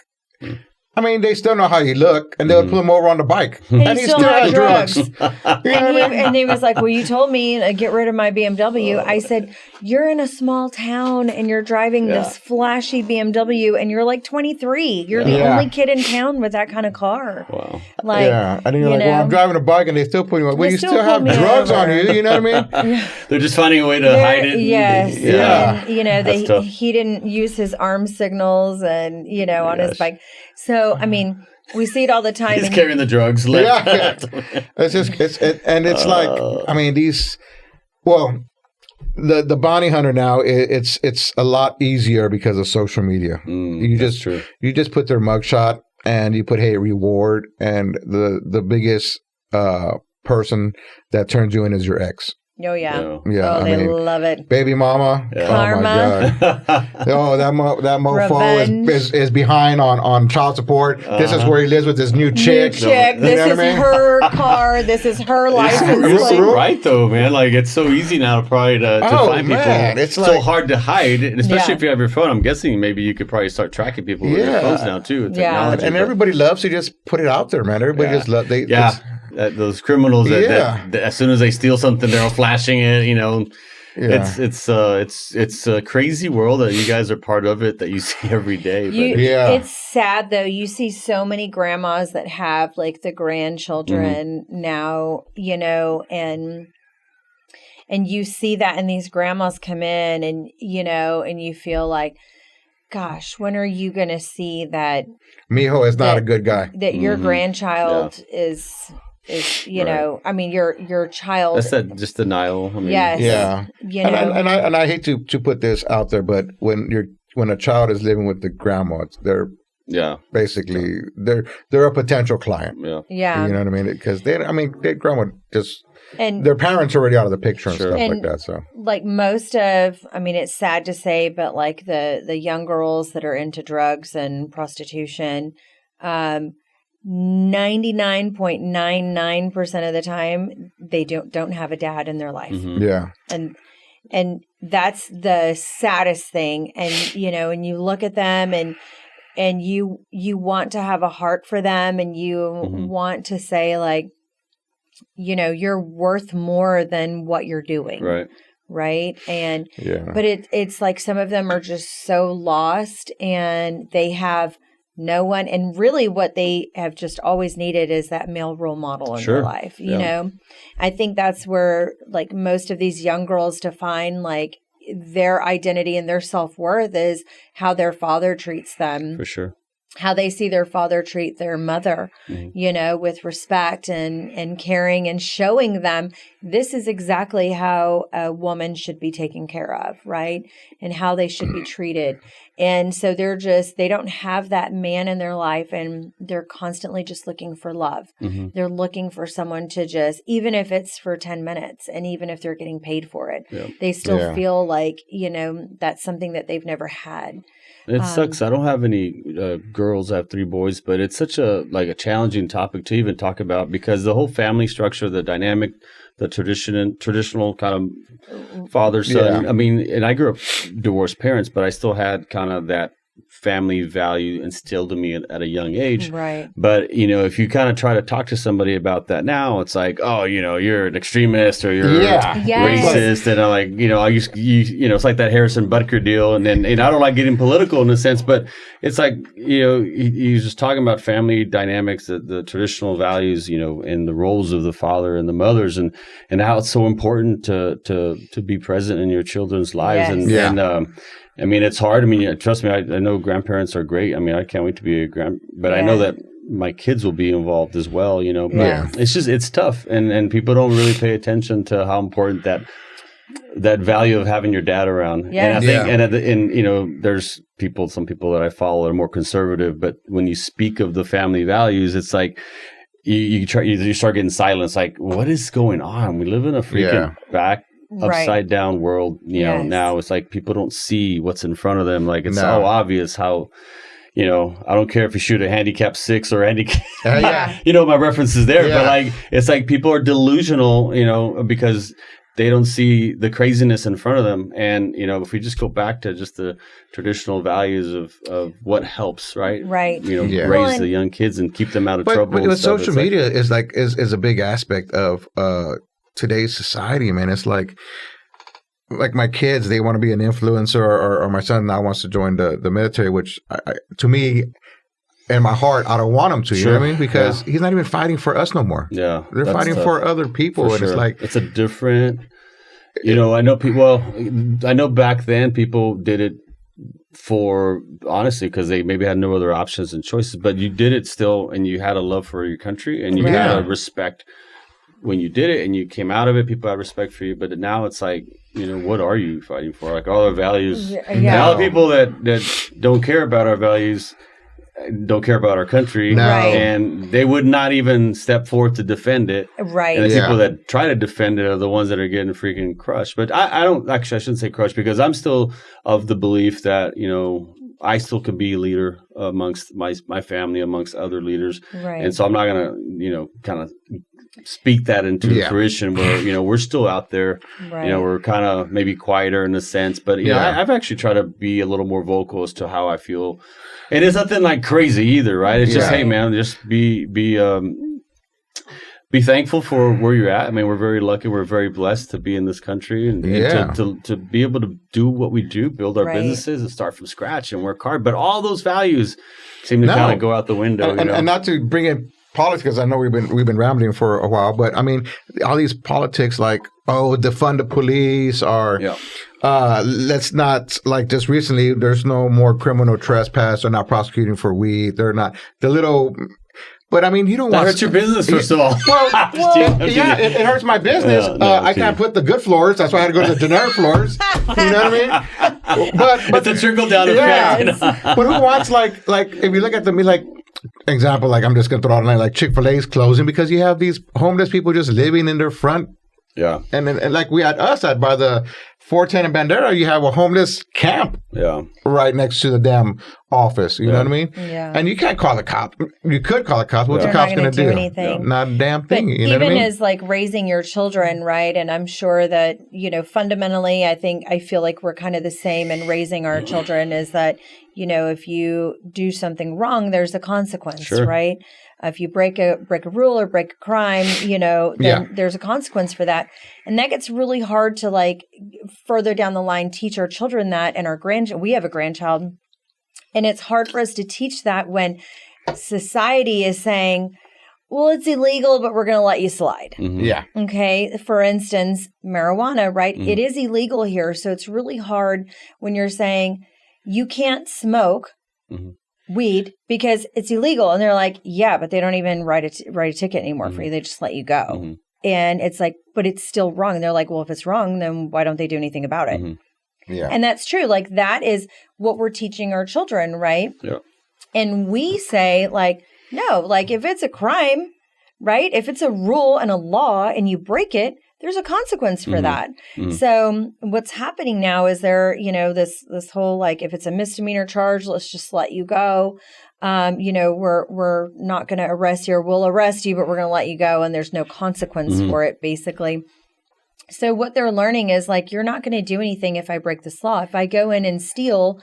I mean, they still know how you look, and they would pull him over on the bike. And he still had drugs. And he was like, "Well, you told me to get rid of my BMW." I said, "You're in a small town, and you're driving this flashy BMW, and you're like 23. You're the only kid in town with that kind of car." Wow. Like, and then you're like, "Well, I'm driving a bike, and they still put you on." Well, you still have drugs on you. You know what I mean? They're just finding a way to hide it. Yes. And, you know, he didn't use his arm signals, and, you know, on his bike. So, I mean, we see it all the time. He's carrying the drugs. It's like, I mean, the bounty hunter now, it's a lot easier because of social media. You just put their mugshot and you put, "Hey, reward," and the biggest person that turns you in is your ex. Oh, yeah. Oh, they love it. Baby mama. Karma. Oh, my God. that mofo is behind on child support. This is where he lives with his new chick. This is her car. This is her license plate. You're right, though, man. Like, it's so easy now to find people. It's so hard to hide, and especially if you have your phone. I'm guessing maybe you could probably start tracking people with your phones now, too. Technology, and everybody loves to just put it out there, man. Everybody just loves those criminals that as soon as they steal something, they're all flashing it. You know, it's a crazy world that you guys are part of it that you see every day. It's sad though. You see so many grandmas that have like the grandchildren now, you know, and you see that, and these grandmas come in, and you know, and you feel like, gosh, when are you going to see that Mijo is not a good guy? That your grandchild is you know, I mean, your child. That's just denial. I mean, yes. Yeah. You know? And I hate to put this out there, but when a child is living with the grandma, they're basically they're a potential client. Yeah. You know what I mean? Because their grandma just. And their parents are already out of the picture and stuff like that. So, like most of, I mean, it's sad to say, but like the young girls that are into drugs and prostitution, 99.99% of the time, they don't have a dad in their life. Yeah, and that's the saddest thing. And you know, and you look at them, and and you want to have a heart for them, and you want to say, like, you know, you're worth more than what you're doing. Right. And, but it's like some of them are just so lost, and they have no one. And really what they have just always needed is that male role model in their life. You know, I think that's where, like, most of these young girls define, like, their identity and their self-worth is how their father treats them. For sure. How they see their father treat their mother, you know, with respect and caring, and showing them this is exactly how a woman should be taken care of, right? And how they should be treated. And so they don't have that man in their life, and they're constantly just looking for love. They're looking for someone to just, even if it's for 10 minutes, and even if they're getting paid for it, they still feel like, you know, that's something that they've never had. It sucks. I don't have any girls. I have 3 boys, but it's such a challenging topic to even talk about, because the whole family structure, the dynamic, the traditional kind of father son. Yeah. I mean, and I grew up divorced parents, but I still had kind of that family value instilled in me at a young age. Right. But, you know, if you kind of try to talk to somebody about that now, it's like, oh, you know, you're an extremist, or you're racist. And I'm like, you know, you know, it's like that Harrison Butker deal. And then, and I don't like getting political in a sense, but it's like, you know, he's just talking about family dynamics, the traditional values, you know, and the roles of the father and the mothers, and how it's so important to be present in your children's lives. And I mean, it's hard. I mean, trust me, I know grandparents are great. I mean, I can't wait to be but I know that my kids will be involved as well, you know. But it's tough. And people don't really pay attention to how important that value of having your dad around. And I think, and you know, there's some people that I follow that are more conservative, but when you speak of the family values, it's like, you start getting silence. Like, what is going on? We live in a freaking upside down world, you know. Now it's like people don't see what's in front of them. Like, it's so obvious how, you know, I don't care if you shoot a handicap 6 or handicap, you know, my reference is there, but like, it's like people are delusional, you know, because they don't see the craziness in front of them. And, you know, if we just go back to just the traditional values of what helps, right? You know, raise the young kids and keep them out of trouble. But social media is a big aspect of today's society, man. It's like my kids, they want to be an influencer, or my son now wants to join the military, which to me, in my heart, I don't want him to. You know what I mean? Because he's not even fighting for us no more. Yeah, they're fighting for other people, and it's like it's a different. You know, I know people. Well, I know back then people did it for honestly because they maybe had no other options and choices, but you did it still, and you had a love for your country, and you had a respect. When you did it and you came out of it, people had respect for you. But now it's like, you know, what are you fighting for? Like, all our values. Now the people that don't care about our values don't care about our country. And they would not even step forward to defend it. And the people that try to defend it are the ones that are getting freaking crushed. But I shouldn't say crushed, because I'm still of the belief that, you know, I still could be a leader amongst my family, amongst other leaders. And so I'm not going to, you know, kind of speak that into fruition where, you know, we're still out there, you know, we're kind of maybe quieter in a sense, but you know, I've actually tried to be a little more vocal as to how I feel. And it's nothing like crazy either, right? It's just, hey man, just be thankful for where you're at. I mean, we're very lucky, we're very blessed to be in this country and to be able to do what we do, build our businesses and start from scratch and work hard. But all those values seem to kind of go out the window. And not to bring in politics, because I know we've been rambling for a while, but I mean, all these politics like, oh, defund the police, or let's not, like just recently, there's no more criminal trespass, they're not prosecuting for weed, they're not, the little, but I mean, you don't want to hurt your business, first of all. It hurts my business. I can't put the good floors. That's why I had to go to the generic floors. You know what I mean? But the trickle down effect. But who wants like if you look at them, like example, like I'm just gonna throw out a line, like Chick-fil-A's closing because you have these homeless people just living in their front. Yeah, and like we had us at by the 410 and Bandera, you have a homeless camp right next to the damn office. You know what I mean? Yeah. And you can't call the cop. You could call the cops. What's the They're cops not going to do? Anything. Not a damn thing. But you know what I mean? as like raising your children, right? And I'm sure that, fundamentally, I feel like we're kind of the same in raising our children is that, if you do something wrong, there's a consequence, right? If you break a rule or break a crime, then there's a consequence for that. And that gets really hard to like further down the line teach our children that. And we have a grandchild. And it's hard for us to teach that when society is saying, well, it's illegal, but we're going to let you slide. Mm-hmm. Yeah. Okay. For instance, marijuana, right? Mm-hmm. It is illegal here. So it's really hard when you're saying you can't smoke weed because it's illegal. And they're like, yeah, but they don't even write a ticket anymore for you. They just let you go. Mm-hmm. And it's like, but it's still wrong. And they're like, well, if it's wrong, then why don't they do anything about it? Mm-hmm. Yeah. And that's true. Like that is what we're teaching our children, right? Yeah. And we say like, no, like if it's a crime, right? If it's a rule and a law and you break it, there's a consequence for that. Mm-hmm. So what's happening now is there, this whole like, if it's a misdemeanor charge, let's just let you go. We're not going to arrest you or we'll arrest you, but we're going to let you go. And there's no consequence for it, basically. So what they're learning is like, you're not going to do anything if I break this law. If I go in and steal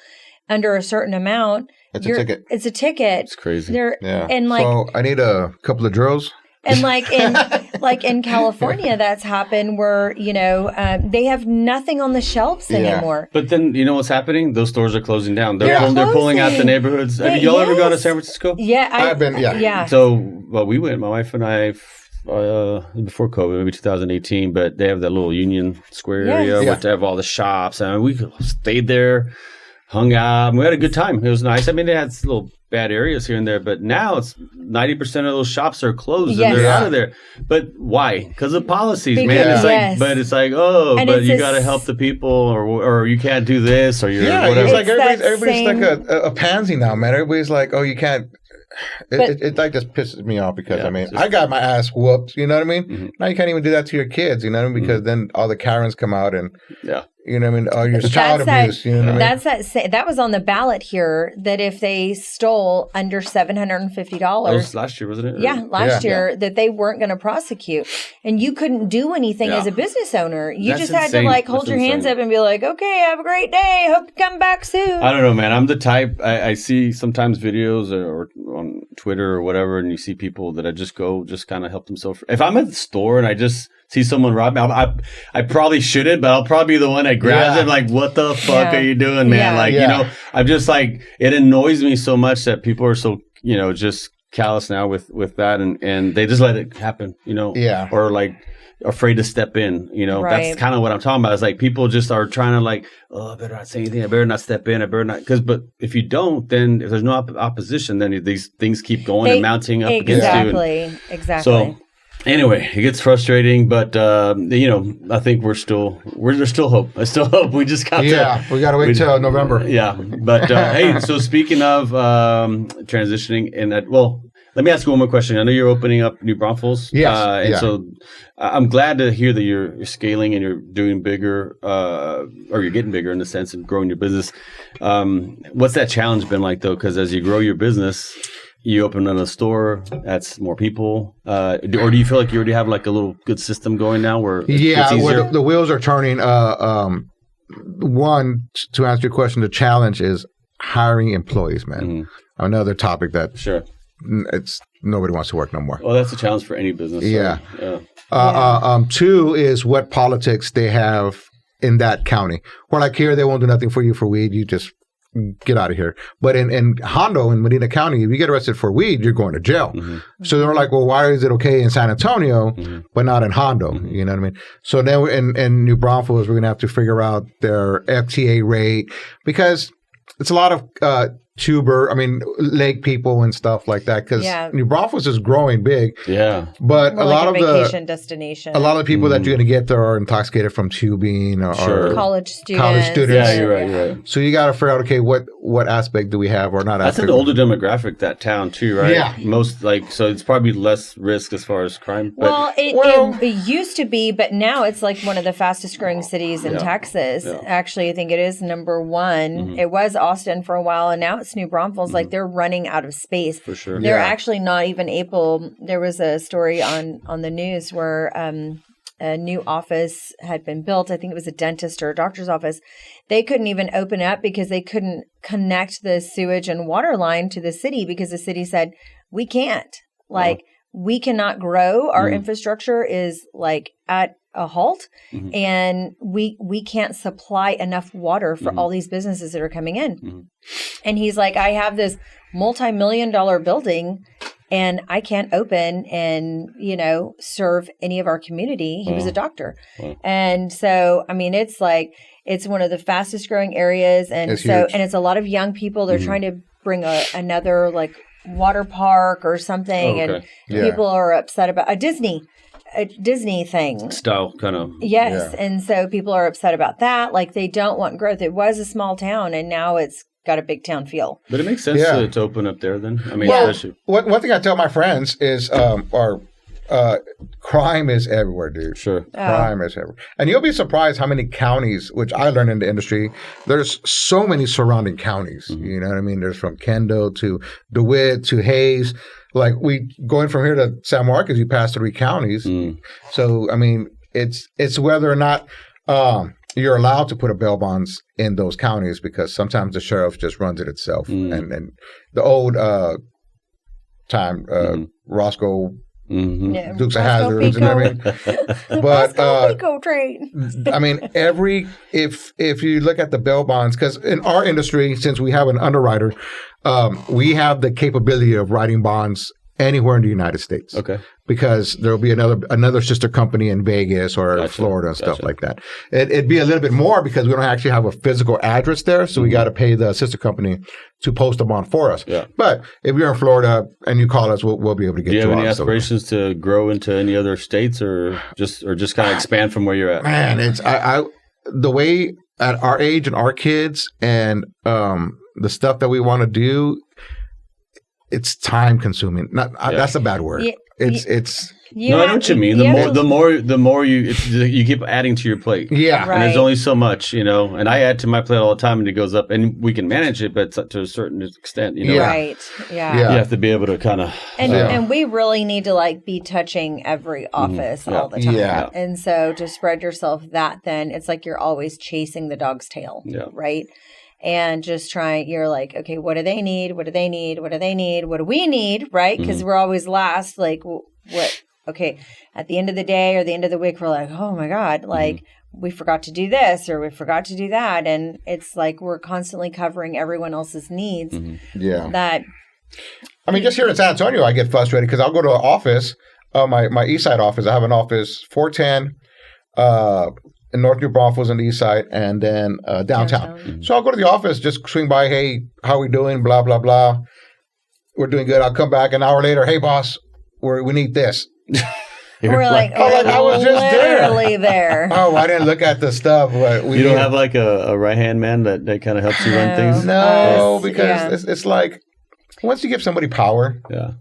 under a certain amount, it's a ticket. It's a ticket. It's crazy. Yeah. And like, so I need a couple of drills. And like in California, that's happened where, they have nothing on the shelves anymore. But then, what's happening? Those stores are closing down. They're pulling out the neighborhoods. Have y'all ever gone to San Francisco? Yeah. I've been, yeah. So, we went, my wife and I, before COVID, maybe 2018, but they have that little Union Square area where they have all the shops. And we stayed there, hung out, and we had a good time. It was nice. I mean, they had little bad areas here and there, but now it's 90% of those shops are closed and they're out of there. But why? Because of policies, man. It's like, but you got to help the people, or you can't do this, or you're whatever. It's like everybody's like a pansy now, man. Everybody's like, oh, you can't. It like just pisses me off because I got my ass whooped. You know what I mean? Mm-hmm. Now you can't even do that to your kids. You know what I mean? Because then all the Karens come out and you know what I mean? Oh, your child abuse. You know what I mean? That was on the ballot here. That if they stole under $750, that was last year, wasn't it? Yeah, last year that they weren't going to prosecute, and you couldn't do anything as a business owner. You just had to like hold your hands up and be like, "Okay, have a great day. Hope you come back soon." I don't know, man. I'm the type. I see sometimes videos or on Twitter or whatever, and you see people that I just kind of help themselves. If I'm at the store and I just see someone rob me, I probably shouldn't, but I'll probably be the one that grabs it. Like, what the fuck are you doing, man? Like, I'm just like, it annoys me so much that people are so, just callous now with that, and they just let it happen, or like afraid to step in, That's kind of what I'm talking about. It's like people just are trying to like, oh, I better not say anything. I better not step in. I better not, but if you don't, then if there's no opposition, then these things keep going and mounting up against you. Exactly. So, anyway, it gets frustrating, but I think there's still hope. I still hope. We just got we got to wait till November. Yeah, but hey, so speaking of transitioning, let me ask you one more question. I know you're opening up New Braunfels. Yes. So I'm glad to hear that you're scaling and you're doing bigger, or you're getting bigger in the sense of growing your business. What's that challenge been like though? Because as you grow your business, you open another store, that's more people. Or do you feel like you already have like a little good system going now where it's easier? Where the wheels are turning. One, to answer your question, the challenge is hiring employees, man. Mm-hmm. Another topic that nobody wants to work no more. Well, that's a challenge for any business. Two is what politics they have in that county. Where like here, they won't do nothing for you for weed. You just get out of here. But in Hondo, in Medina County, if you get arrested for weed, you're going to jail. Mm-hmm. So they're like, well, why is it okay in San Antonio, but not in Hondo? Mm-hmm. You know what I mean? So then in New Braunfels, we're going to have to figure out their FTA rate because it's a lot of lake people and stuff like that. Because Yeah. New Braunfels is growing big. Yeah. But More a like lot a of vacation destination. a lot of the people that you're going to get there are intoxicated from tubing or Sure. college students. Yeah, you're right. You're right. So you got to figure out, okay, what aspect do we have or not? That's an older demographic, that town too, right? Yeah. So it's probably less risk as far as crime. But Well, it used to be, but now it's like one of the fastest growing cities in Texas. Yeah. Actually, I think it is number one. It was Austin for a while, and now it's New Braunfels. Like they're running out of space. for sure. They're Yeah. actually not even able. There was a story on the news where a new office had been built. I think it was a dentist or a doctor's office. They couldn't even open up because they couldn't connect the sewage and water line to the city because the city said, we can't. Like, we cannot grow. Our infrastructure is like at a halt, and we can't supply enough water for all these businesses that are coming in. And he's like, I have this multi-million-dollar building and I can't open and, serve any of our community. He was a doctor. Wow. And so, I mean, it's like, it's one of the fastest growing areas. And It's so, huge. and it's a lot of young people. They're trying to bring another like water park or something. Oh, okay. And Yeah. people are upset about a Disney thing. Style kind of. Yes. Yeah. And so people are upset about that. Like they don't want growth. It was a small town and now it's got a big town feel. But it makes sense Yeah. to open up there then. I mean, Well, especially. one thing I tell my friends is, crime is everywhere, dude. Sure. Crime is everywhere. And you'll be surprised how many counties, which I learned in the industry, there's so many surrounding counties. You know what I mean? There's from Kendall to DeWitt to Hayes. Like going from here to San Marcos, you pass 3 counties. So, I mean, it's whether or not you're allowed to put a bail bonds in those counties because sometimes the sheriff just runs it itself. And the old time, Roscoe, Yeah. Dukes of Roscoe Hazzards and Pico. everything. But Pico train. I mean, if you look at the bail bonds, because in our industry, since we have an underwriter, we have the capability of writing bonds anywhere in the United States. Okay. Because there'll be another sister company in Vegas or Florida and stuff like that. It'd be a little bit more because we don't actually have a physical address there, so we got to pay the sister company to post a bond for us. Yeah. But if you're in Florida and you call us, we'll be able to get Do you to have any ours. aspirations to grow into any other states or just kind of expand from where you're at? Man, it's the way at our age and our kids and the stuff that we want to do, it's time consuming. That's a bad word. Yeah, It's I know what you mean. The more you keep adding to your plate. yeah. Right. And there's only so much, and I add to my plate all the time and it goes up and we can manage it, but to a certain extent, Yeah. Right. Yeah. Yeah. you have to be able to kind of. And we really need to like be touching every office all the time. Yeah. And so to spread yourself that, then it's like you're always chasing the dog's tail. Yeah. Right. And just you're like, okay, what do they need? What do they need? What do they need? What do we need? Right. Because we're always last. Like what? Okay. At the end of the day or the end of the week, we're like, oh my God, like we forgot to do this or we forgot to do that. And it's like we're constantly covering everyone else's needs. Yeah. That I mean, just here in San Antonio, I get frustrated because I'll go to an office, my East Side office. I have an office 410 in North New Braunfels on the East Side, and then downtown. So I'll go to the office, just swing by. Hey, how we doing? Blah blah blah. We're doing good. I'll come back an hour later. Hey, boss, we need this. we're like, I was just there. literally there. Oh, I didn't look at the stuff. You don't have like a right hand man that kind of helps you run things? No, Us, because yeah. it's like once you give somebody power, Yeah.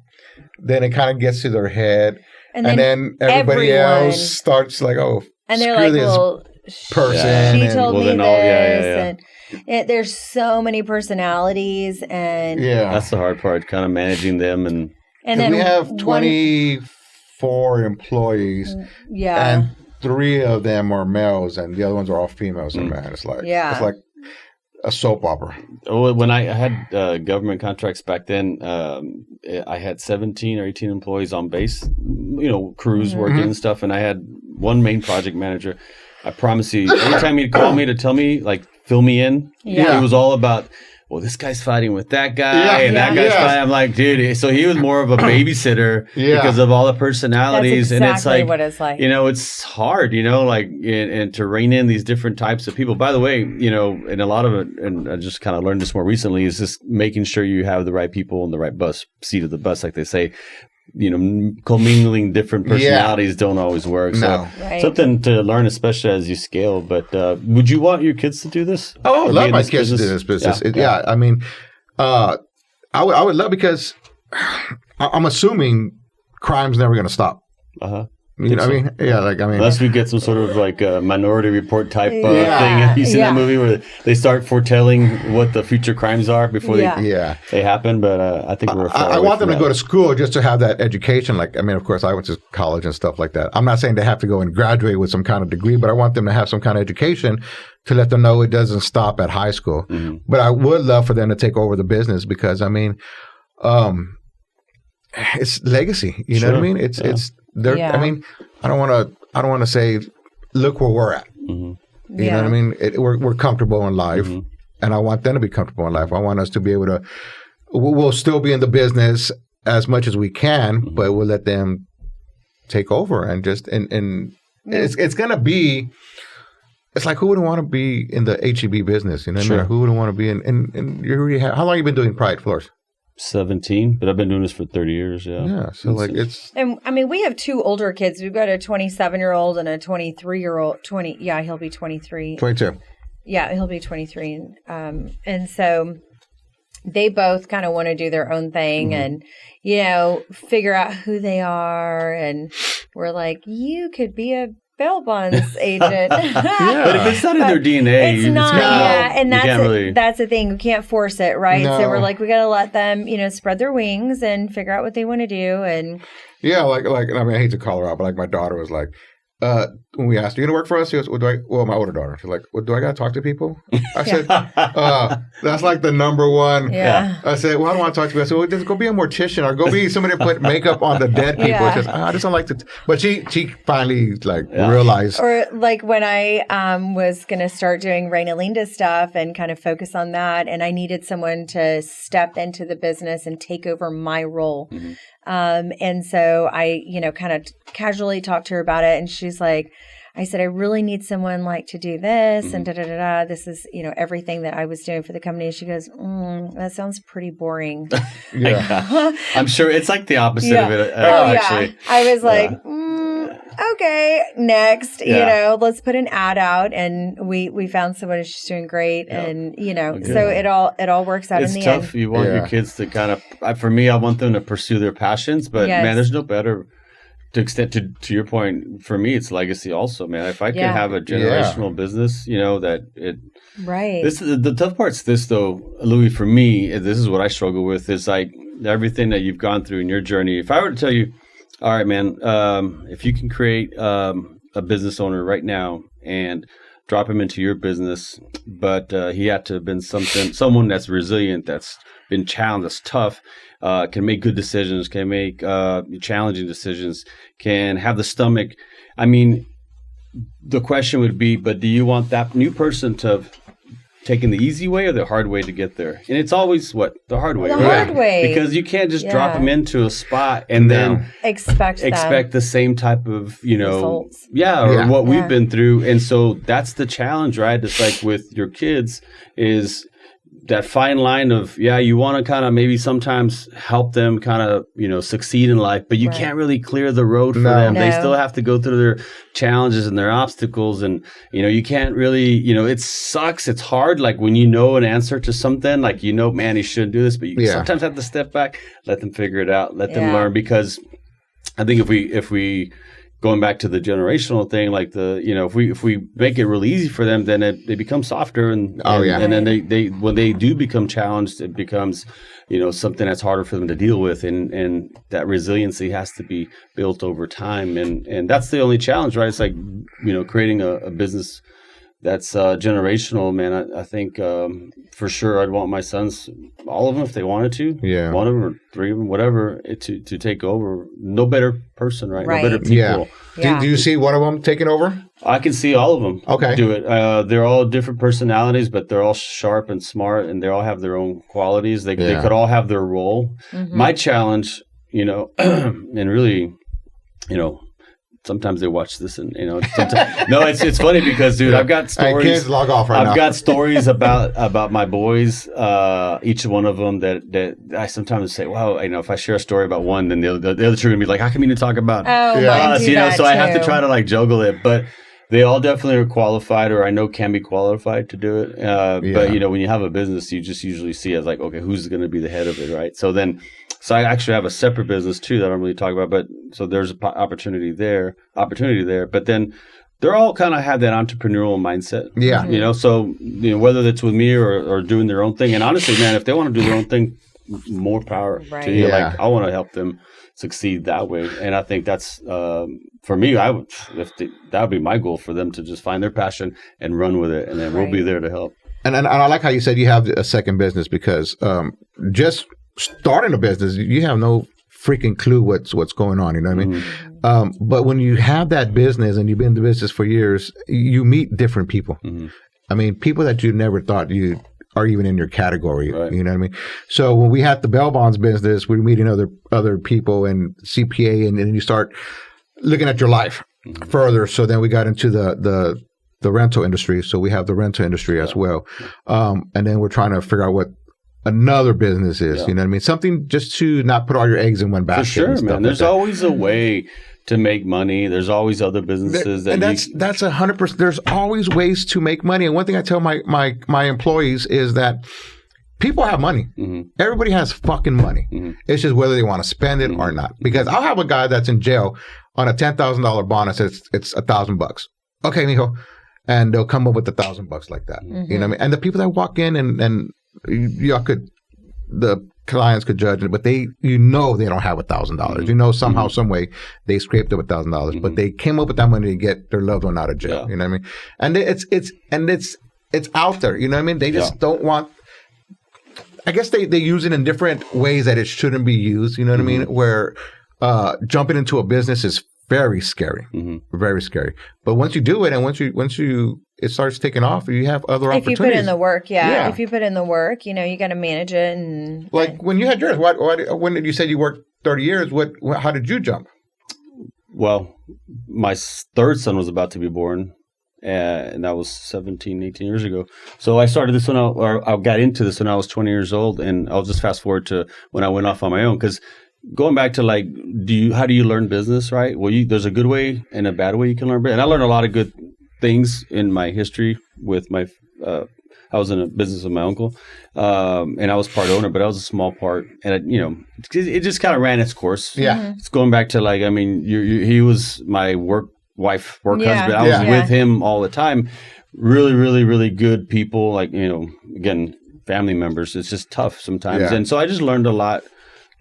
then it kind of gets to their head, And and then then everybody everyone- else starts like, oh, And they're screw like, this well, person. she and- told well, me then this. yeah. And there's so many personalities. And yeah. That's the hard part, kind of managing them and then we have one- 24 employees, Yeah. and 3 of them are males, and the other ones are all females. And man, it's like it's like a soap opera. when I had government contracts back then, I had 17 or 18 employees on base, crews working and stuff. And I had one main project manager. I promise you, anytime he'd call me to tell me, like, fill me in, Yeah. it was all about, well, this guy's fighting with that guy and that guy's fighting. I'm like, dude, so he was more of a babysitter because of all the personalities. That's exactly and it's like, what it's like. It's hard, like, and to rein in these different types of people. By the way, and a lot of it, and I just kind of learned this more recently, is just making sure you have the right people in the right seat of the bus, like they say. Commingling different personalities don't always work. So something to learn, especially as you scale. But would you want your kids to do this? Oh, I love my kids to do this business. I mean, I would love, because I'm assuming crime's never going to stop. You know what I mean? Yeah, unless we get some sort of like a Minority Report type thing. Have you seen that movie where they start foretelling what the future crimes are before they happen? But I think we're far I away want them from to go to school just to have that education. Like, I mean, of course, I went to college and stuff like that. I'm not saying they have to go and graduate with some kind of degree, but I want them to have some kind of education to let them know it doesn't stop at high school. Mm-hmm. But I would love for them to take over the business, because I mean, it's legacy. You know what I mean? It's I mean, I don't want to say, look where we're at. Mm-hmm. You know what I mean? We're comfortable in life, and I want them to be comfortable in life. I want us to be able to. We'll still be in the business as much as we can, but we'll let them take over and just and it's gonna be. It's like, who wouldn't want to be in the HEB business? You know what I mean? Who wouldn't want to be in you already have, how long have you been doing Pride Floors? 17, but I've been doing this for 30 years. So like it's, and I mean, we have two older kids. We've got a 27-year-old and a 23-year-old. He'll be 23. 22. Yeah, he'll be 23, and so they both kind of want to do their own thing and figure out who they are. And we're like, you could be a bail bonds agent. But if it's not in their DNA, it's not. And that's the thing. We can't force it, right? No. So we're like, we got to let them, spread their wings and figure out what they want to do. And like I mean, I hate to call her out, but like my daughter was like, when we asked, "Are you gonna work for us?" She goes, "Well, my older daughter." She's like, "Well, do I gotta talk to people?" I said, "That's like the number one." Yeah. I said, "Well, I don't want to talk to people." I said, "Well, just go be a mortician or go be somebody that put makeup on the dead people." She says, "I just don't like to." But she finally realized. Or like when I was gonna start doing Reina Linda stuff and kind of focus on that, and I needed someone to step into the business and take over my role. Mm-hmm. And so I, kind of casually talked to her about it, and she's like, I said, I really need someone like to do this and da-da-da-da. This is, everything that I was doing for the company. She goes, that sounds pretty boring. I'm sure it's like the opposite of it. Actually. I was like, okay, next, let's put an ad out. And we found someone and she's doing great. Yeah. And, so it all works out in the end. It's tough. You want your kids to kind of, for me, I want them to pursue their passions, but man, there's no better to extend to your point. For me, it's legacy also, man. If I could have a generational business, that it, right. The tough part's this though, Louis, for me, this is what I struggle with, is like everything that you've gone through in your journey. If I were to tell you, all right, man, if you can create a business owner right now and drop him into your business, but he had to have been someone that's resilient, that's been challenged, that's tough, can make good decisions, can make challenging decisions, can have the stomach. I mean, the question would be, but do you want that new person to have taken the easy way or the hard way to get there? And it's always the hard way. The hard way. Because you can't just drop them into a spot and then expect the same type of, results. Or what we've been through. And so that's the challenge, right? It's like with your kids is that fine line of, you want to kind of maybe sometimes help them kind of, succeed in life, but you can't really clear the road for them. They still have to go through their challenges and their obstacles. And, you can't really, it sucks. It's hard. Like when you know an answer to something, like, man, he shouldn't do this, but you sometimes have to step back, let them figure it out, let them learn. Because I think if we going back to the generational thing, like if we make it really easy for them, then they become softer, and then they when they do become challenged, it becomes something that's harder for them to deal with, and that resiliency has to be built over time, and that's the only challenge, right? It's like creating a business that's generational, man. I think for sure I'd want my sons, all of them, if they wanted to, one of them or three of them, whatever, to take over. No better person, right? No better people. Do you see one of them taking over? I can see all of them Okay. do it. They're all different personalities, but they're all sharp and smart, and they all have their own qualities. They could all have their role. My challenge, and really, sometimes they watch this and, no, it's funny because, dude, I've got stories. Hey, kids, log off right now. I've got stories about my boys, each one of them that I sometimes say, wow, if I share a story about one, then the other two are going to be like, how come you didn't talk about us? So I have to try to like juggle it. But they all definitely are qualified, or I know can be qualified to do it. But, when you have a business, you just usually see as like, okay, who's going to be the head of it, right? So I actually have a separate business too that I don't really talk about, but so there's an opportunity there. But then they're all kind of have that entrepreneurial mindset. Yeah. So whether that's with me or doing their own thing. And honestly, man, if they want to do their own thing, more power to you. Yeah. Like I want to help them succeed that way. And I think that's for me, that would be my goal for them to just find their passion and run with it, and then we'll be there to help. And I like how you said you have a second business because just starting a business, you have no freaking clue what's going on. You know what I mean? But when you have that business and you've been in the business for years, you meet different people. I mean, people that you never thought you are even in your category. Right. You know what I mean? So when we had the bail bonds business, we were meeting other people and CPA, and then you start looking at your life further. So then we got into the rental industry. So we have the rental industry as well. And then we're trying to figure out what another business is, you know what I mean? Something just to not put all your eggs in one basket. For sure, man. There's always a way to make money. There's always other businesses that's 100%. There's always ways to make money. And one thing I tell my employees is that people have money. Everybody has fucking money. It's just whether they want to spend it or not. Because I'll have a guy that's in jail on a $10,000 bond and says it's $1,000. Okay, mijo. And they'll come up with $1,000 like that. You know what I mean? And the people that walk in and the clients could judge it, but they don't have $1,000. Somehow, some way they scraped up $1,000, but they came up with that money to get their loved one out of jail. You know what I mean? And it's out there. You know what I mean? They just don't want. I guess they use it in different ways that it shouldn't be used. You know what I mean? Where jumping into a business is very scary, very scary. But once you do it, and once you it starts taking off, you have other opportunities. If you put in the work, If you put in the work, you got to manage it. And like when you had yours, when did you say you worked 30 years? How did you jump? Well, my third son was about to be born, and that was 17, 18 years ago. So I started this I got into this when I was 20 years old, and I'll just fast forward to when I went off on my own, because going back to like, how do you learn business, right? Well, there's a good way and a bad way you can learn business. And I learned a lot of good things in my history with my, I was in a business with my uncle, and I was part owner, but I was a small part. And, it just kind of ran its course. Yeah. It's going back to like, I mean, he was my work husband. I was with him all the time. Really, really, really good people. Like, again, family members. It's just tough sometimes. Yeah. And so I just learned a lot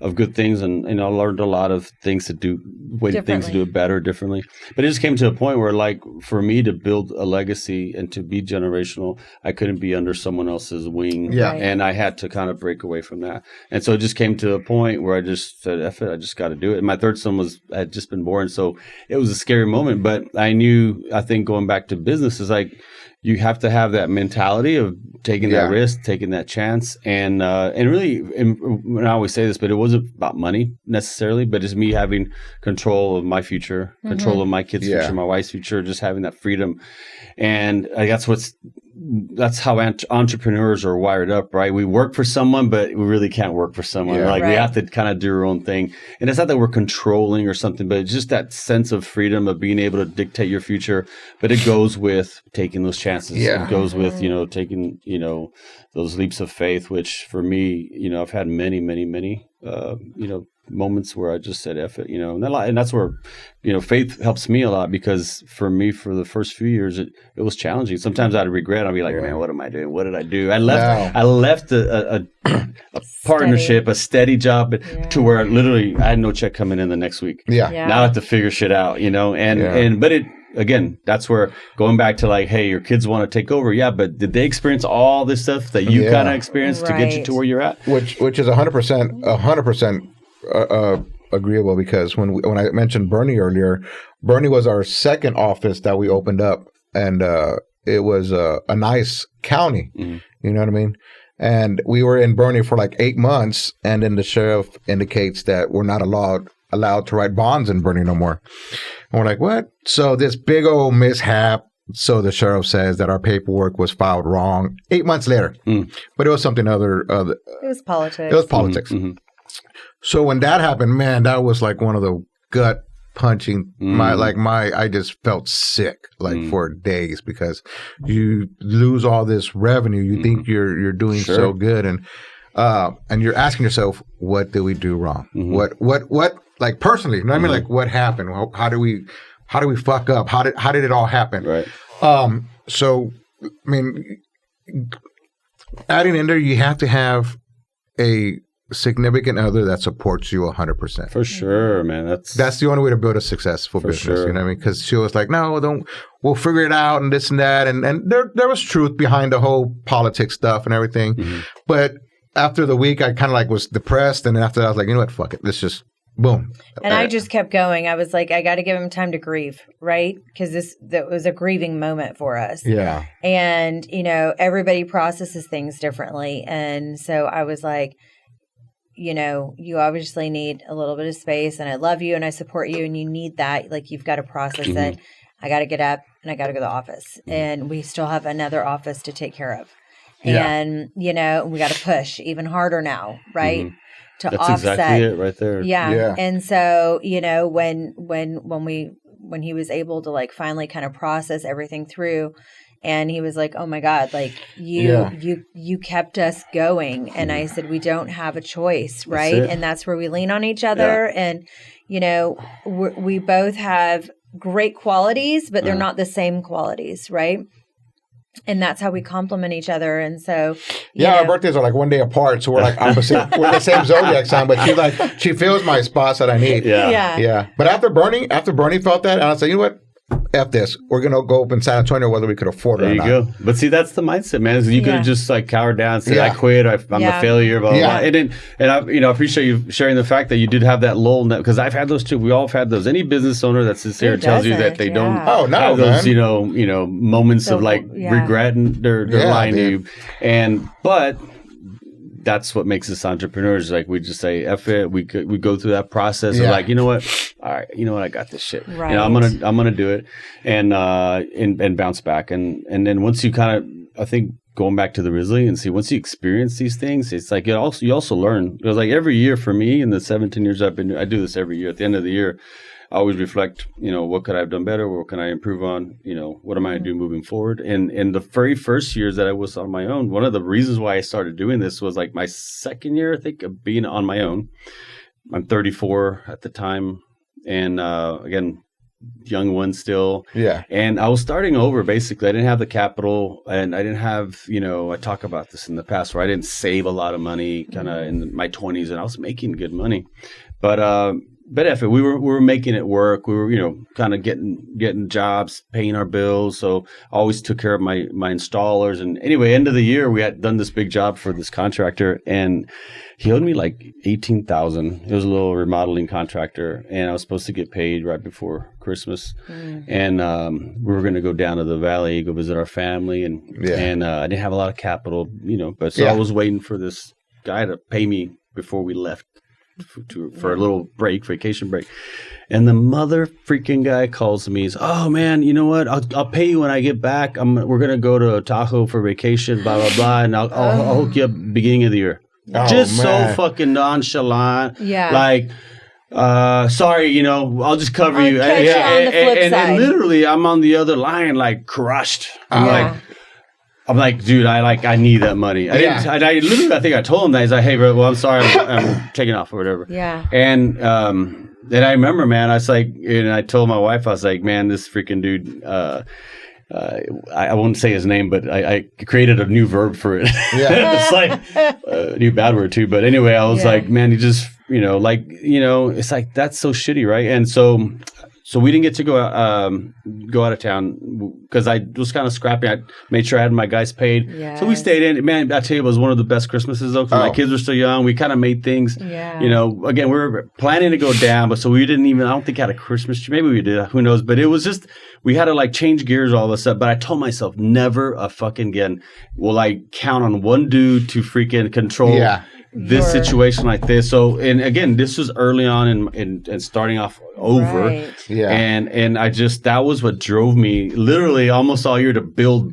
of good things, and I learned a lot of things to do, things to do it better, differently. But it just came to a point where, like, for me to build a legacy and to be generational, I couldn't be under someone else's wing, and I had to kind of break away from that. And so it just came to a point where I just said, "F it, I just got to do it." And my third son had just been born, so it was a scary moment. But I think going back to business is like, you have to have that mentality of taking that risk, taking that chance, and really, and I always say this, but it wasn't about money necessarily, but it's me having control of my future, control of my kids' future, my wife's future, just having that freedom. And that's how entrepreneurs are wired up, right? We work for someone, but we really can't work for someone. We have to kind of do our own thing. And it's not that we're controlling or something, but it's just that sense of freedom of being able to dictate your future. But it goes with taking those chances. Yeah. It goes with, taking, those leaps of faith, which for me, I've had many, many, many, moments where I just said F it, and that's where, faith helps me a lot, because for me, for the first few years, it was challenging. Sometimes I'd regret. I'd be like, man, what am I doing? What did I do? I left a partnership, a steady job to where literally I had no check coming in the next week. Now I have to figure shit out, but it, again, that's where going back to like, hey, your kids want to take over. Yeah, but did they experience all this stuff that you kind of experienced to get you to where you're at? Which is 100%, agreeable because when I mentioned Bernie earlier, Bernie was our second office that we opened up, and it was a nice county. Mm-hmm. You know what I mean? And we were in Bernie for like 8 months, and then the sheriff indicates that we're not allowed to write bonds in Bernie no more. And we're like, what? So this big old mishap. So the sheriff says that our paperwork was filed wrong 8 months later, but it was something other. It was politics. It was politics. Mm-hmm. So when that happened, man, that was like one of the gut punching. I just felt sick for days because you lose all this revenue. You think you're doing so good, and you're asking yourself, what did we do wrong? What like personally? You know what I mean? Like what happened? How do we fuck up? How did it all happen? Right. So I mean, adding in there, you have to have a significant other that supports you 100%. For sure, man. That's the only way to build a successful business. Sure. You know what I mean? Because she was like, no, we'll figure it out and this and that. And there was truth behind the whole politics stuff and everything. Mm-hmm. But after the week, I kind of was depressed. And then after that, I was like, you know what? Fuck it. Let's just boom. And I just kept going. I was like, I got to give him time to grieve, right? Because that was a grieving moment for us. Yeah. And, everybody processes things differently. And so I was like, you obviously need a little bit of space, and I love you and I support you, and you need that. Like, you've got to process it. I got to get up and I got to go to the office, and we still have another office to take care of. And, we got to push even harder now, right? To That's offset. exactly it right there. Yeah. And so, when he was able to finally kind of process everything through, and he was like, oh my God, you kept us going. And I said, we don't have a choice, right? And that's where we lean on each other. Yeah. And, we both have great qualities, but they're not the same qualities, right? And that's how we complement each other. And so, our birthdays are one day apart. So we're opposite. We're the same zodiac sign, but she fills my spots that I need. Yeah. But after Bernie felt that, and I said, you know what? F this. We're going to go up in San Antonio whether we could afford it or not. There you go. But see, that's the mindset, man. You could have just cowered down and said, I quit. I'm a failure, blah, blah, blah. And I appreciate you sharing the fact that you did have that lull, because I've had those too. We all have had those. Any business owner that sits here and tells you that they don't have those, moments of regret, and they're lying to you. But that's what makes us entrepreneurs. We just say, F it. We go through that process of you know what? All right, you know what? I got this shit. Right. I'm gonna do it and bounce back. And then once you kind of, I think, going back to the resiliency, once you experience these things, it's you also learn. It was every year for me in the 17 years I've been doing, I do this every year. At the end of the year, I always reflect, what could I have done better? What can I improve on? What am I going to do moving forward? And in the very first years that I was on my own, one of the reasons why I started doing this was my second year, I think, of being on my own. I'm 34 at the time. And again, young one still. Yeah. And I was starting over, basically. I didn't have the capital, and I didn't have, I talk about this in the past where I didn't save a lot of money kind of in my 20s, and I was making good money. But if we were making it work, we were, kind of getting jobs, paying our bills. So I always took care of my installers. And anyway, end of the year, we had done this big job for this contractor, and he owed me $18,000. It was a little remodeling contractor, and I was supposed to get paid right before Christmas. And we were going to go down to the valley, go visit our family, and I didn't have a lot of capital, but I was waiting for this guy to pay me before we left. For a little vacation break, and the mother freaking guy calls me. He's, oh man, you know what? I'll pay you when I get back. We're gonna go to Tahoe for vacation, blah blah blah, and I'll hook you up beginning of the year. Just so fucking nonchalant. Yeah. Sorry, I'll just cover you. Catch you on the flip side. And literally, I'm on the other line, crushed. I'm like, dude, I need that money. I think I told him that. He's like, hey, bro, well, I'm sorry, I'm taking off or whatever. Yeah. And then I remember, man, I was like, and I told my wife, I was like, man, this freaking dude, I won't say his name, but I created a new verb for it. Yeah. It's a new bad word too. But anyway, I was like, man, he just, it's that's so shitty, right? And so So we didn't get to go out of town because I was kind of scrappy. I made sure I had my guys paid. Yes. So we stayed in. Man, I tell you, it was one of the best Christmases though. 'Cause my kids were still young. We kind of made things. Yeah. You know, again, we were planning to go down, but so we didn't even. I don't think had a Christmas tree. Maybe we did. Who knows? But it was just we had to like change gears all of a sudden. But I told myself, never a fucking again will I count on one dude to freaking control. Yeah. This situation like this. So, and again, this was early on in starting off over. Right. Yeah. And I just, that was what drove me literally almost all year to build,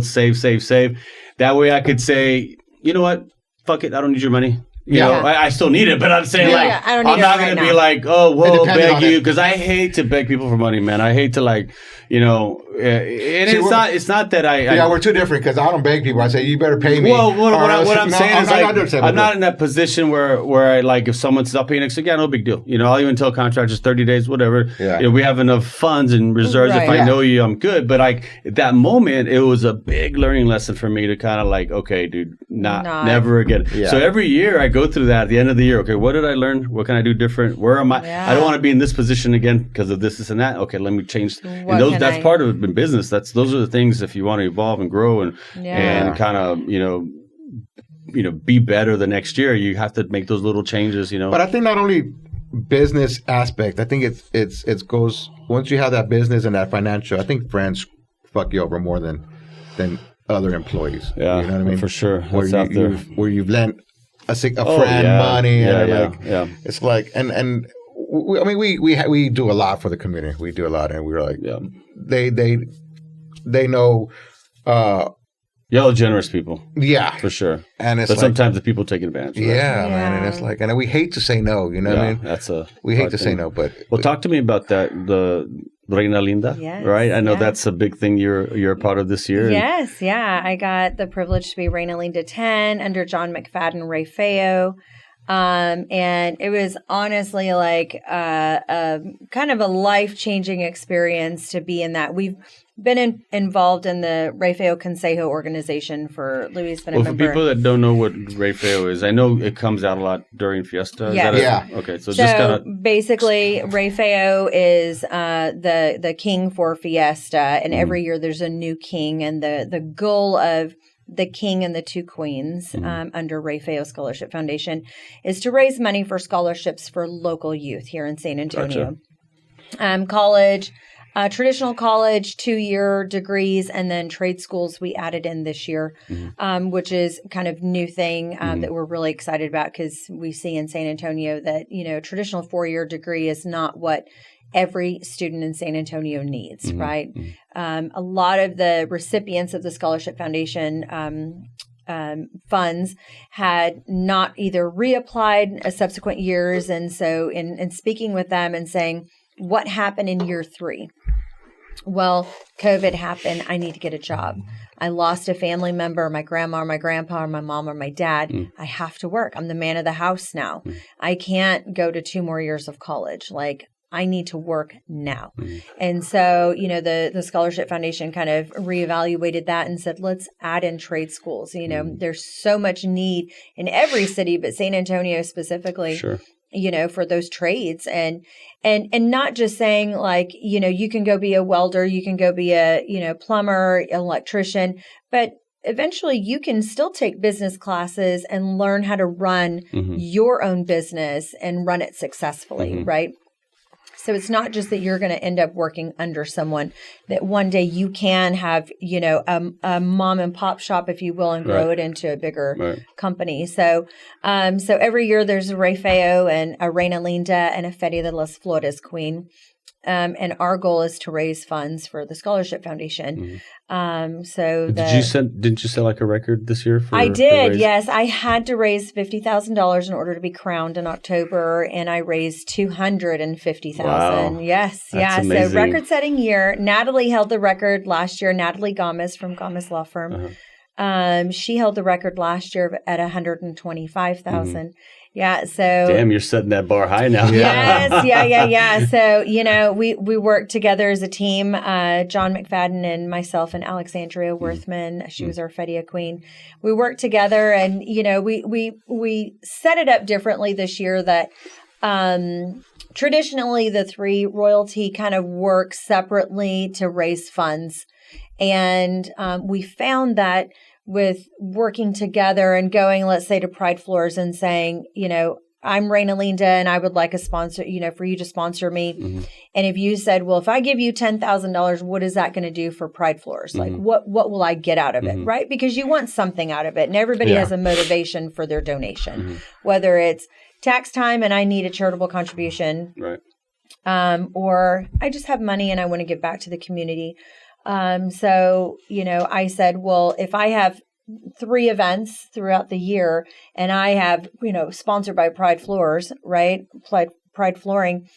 save. That way I could say, you know what? Fuck it. I don't need your money. You know, I still need it, but I'm saying I don't need I'm not it going right to be now. like, oh, whoa, beg you. it. Because I hate to beg people for money, man. I hate to like, you know, and See, it's not that I we're too different because I don't beg people. I say, you better pay me. well, what I'm saying is like, I'm not in in that position where I like if someone's not paying, it's like, yeah, no big deal. You know, I'll even tell contractors 30 days, whatever. Yeah. You know, we have enough funds and reserves. Right. If I Yeah. know you, I'm good. But like at that moment, it was a big learning lesson for me to kind of like, okay, dude, never again. Yeah. So every year I go through that at the end of the year. Okay, what did I learn? What can I do different? Where am I? Yeah. I don't want to be in this position again because of this and that. Okay, let me change. What And can that's I- part of it in business. Those are the things if you want to evolve and grow and kind of, you know, be better the next year, you have to make those little changes, you know. But I think not only business aspect, I think it goes once you have that business and that financial, I think friends fuck you over more than other employees. Yeah, you know what I mean? for sure. Where That's out there. where you've lent a friend money and it's like and we do a lot for the community. We do a lot, and we're like they know. Y'all are generous people. Yeah, For sure. and it's But like, sometimes the people taking advantage of that. yeah, man, and it's like, and we hate to say no. You know what I mean? That's We hate hard to say thing. no, but Well, talk to me about that, the Reina Linda, Yes, right? I know yeah. that's a big thing you're a part of this year. Yes, yeah. I got the privilege to be Reina Linda 10 under John McFadden Ray Feo. And it was honestly like a kind of a life-changing experience to be in that. We've been involved in the Ray Feo Consejo organization for Louis has been a Well, for member. people that don't know what Ray Feo is, I know it comes out a lot during Fiesta. Is Yes. that Yeah. Okay, so So just kind of... basically, Ray Feo is the king for Fiesta, and every year there's a new king, and the goal of the king and the two queens under Ray Feo Scholarship Foundation is to raise money for scholarships for local youth here in San Antonio. College, traditional college, 2-year degrees, and then trade schools we added in this year, which is kind of new thing that we're really excited about because we see in San Antonio that, you know, traditional 4-year degree is not what every student in San Antonio needs, right? A lot of the recipients of the Scholarship Foundation funds had not either reapplied subsequent years. And so in speaking with them and saying, what happened in year 3? Well, COVID happened. I need to get a job. I lost a family member, my grandma or my grandpa or my mom or my dad. I have to work. I'm the man of the house now. I can't go to 2 more years of college. Like, I need to work now. And so, you know, the Scholarship Foundation kind of reevaluated that and said, let's add in trade schools. You know, there's so much need in every city, but San Antonio specifically, you know, for those trades and not just saying like, you know, you can go be a welder, you can go be a, you know, plumber, electrician, but eventually you can still take business classes and learn how to run your own business and run it successfully, right? So it's not just that you're going to end up working under someone, that one day you can have, you know, a mom and pop shop, if you will, and grow it into a bigger company. So so every year there's a Ray Feo and a Reina Linda and a Feria de las Flores queen. And our goal is to raise funds for the Scholarship Foundation. So didn't you sell like a record this year? I did. Yes, I had to raise $50,000 in order to be crowned in October, and I raised $250,000. Wow. Yes, That's So amazing. record-setting year. Natalie held the record last year. Natalie Gomez from Gomez Law Firm. She held the record last year at $125,000. Yeah, so damn, you're setting that bar high now. Yes, yeah. So, you know, we worked together as a team, John McFadden and myself and Alexandria Worthman. She was our Feria queen. We worked together and, you know, we set it up differently this year that traditionally the three royalty kind of works separately to raise funds. And we found that with working together and going, let's say, to Pride Floors and saying, I'm Raina Linda and I would like a sponsor, for you to sponsor me. Mm-hmm. And if you said, well, if I give you $10,000, what is that going to do for Pride Floors? Mm-hmm. Like, what will I get out of it? Mm-hmm. Right? Because you want something out of it. And everybody has a motivation for their donation, whether it's tax time and I need a charitable contribution. Right. Or I just have money and I want to give back to the community. So, I said, well, if I have 3 events throughout the year and I have, sponsored by Pride Floors, right? Pride Flooring.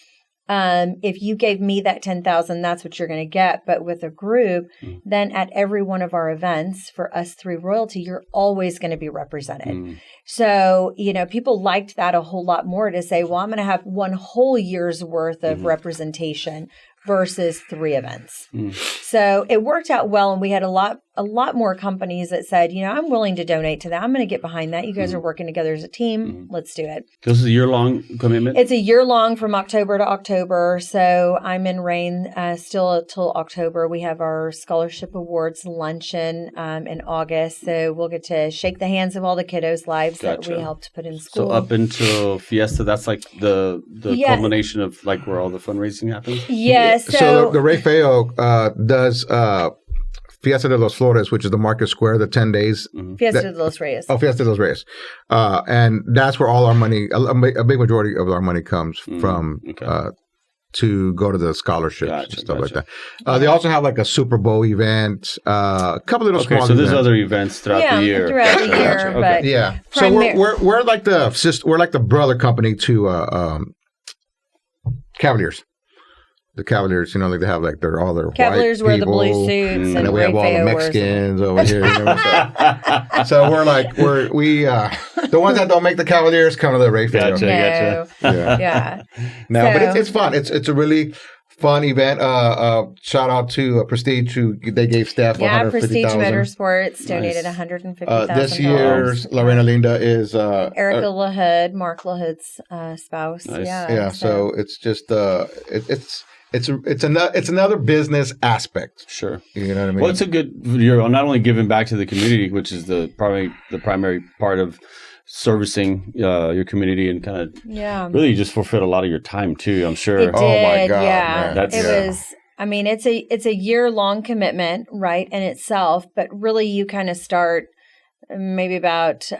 If you gave me that $10,000, that's what you're going to get. But with a group, then at every one of our events for us 3 royalty, you're always going to be represented. So, people liked that a whole lot more to say, well, I'm going to have 1 whole year's worth of representation versus 3 events. So it worked out well. And we had a lot more companies that said, I'm willing to donate to that. I'm going to get behind that. You guys are working together as a team. Let's do it. This is a year-long commitment? It's a year-long from October to October. So I'm in Rain still till October. We have our scholarship awards luncheon in August. So we'll get to shake the hands of all the kiddos' lives that we helped put in school. So up until Fiesta, that's like the culmination of like where all the fundraising happens? Yes. So the Ray Feo does Fiesta de los Flores, which is the Market Square, the 10 days. Fiesta de los Reyes. Oh, Fiesta de los Reyes. And that's where all our money, a big majority of our money comes from to go to the scholarships and stuff like that. They also have like a Super Bowl event, a couple of little small so there's events. other events throughout the year. Throughout the year. But yeah. So we're like the brother company to Cavaliers. The Cavaliers, like they have like all their Cavaliers white wear people, the blue suits, and we have all the Mexicans over here. So we're like we the ones that don't make the Cavaliers come to the Ray Feo. Gotcha. Yeah. No, but it's fun. It's a really fun event. Shout out to Prestige who they gave Steph $150,000. Prestige Motorsports donated $150,000. This year's Lorena Linda is Erica LaHood, Mark LaHood's spouse. Nice. Yeah. So it's just it's another business aspect. Sure. You know what I mean? Well, it's a good. You're not only giving back to the community, which is the primary part of servicing your community, and kind of really just fulfilled a lot of your time too. I'm sure. It did, oh my God! Yeah, Man. was. I mean, it's a year-long commitment, right, in itself. But really, you kind of start maybe about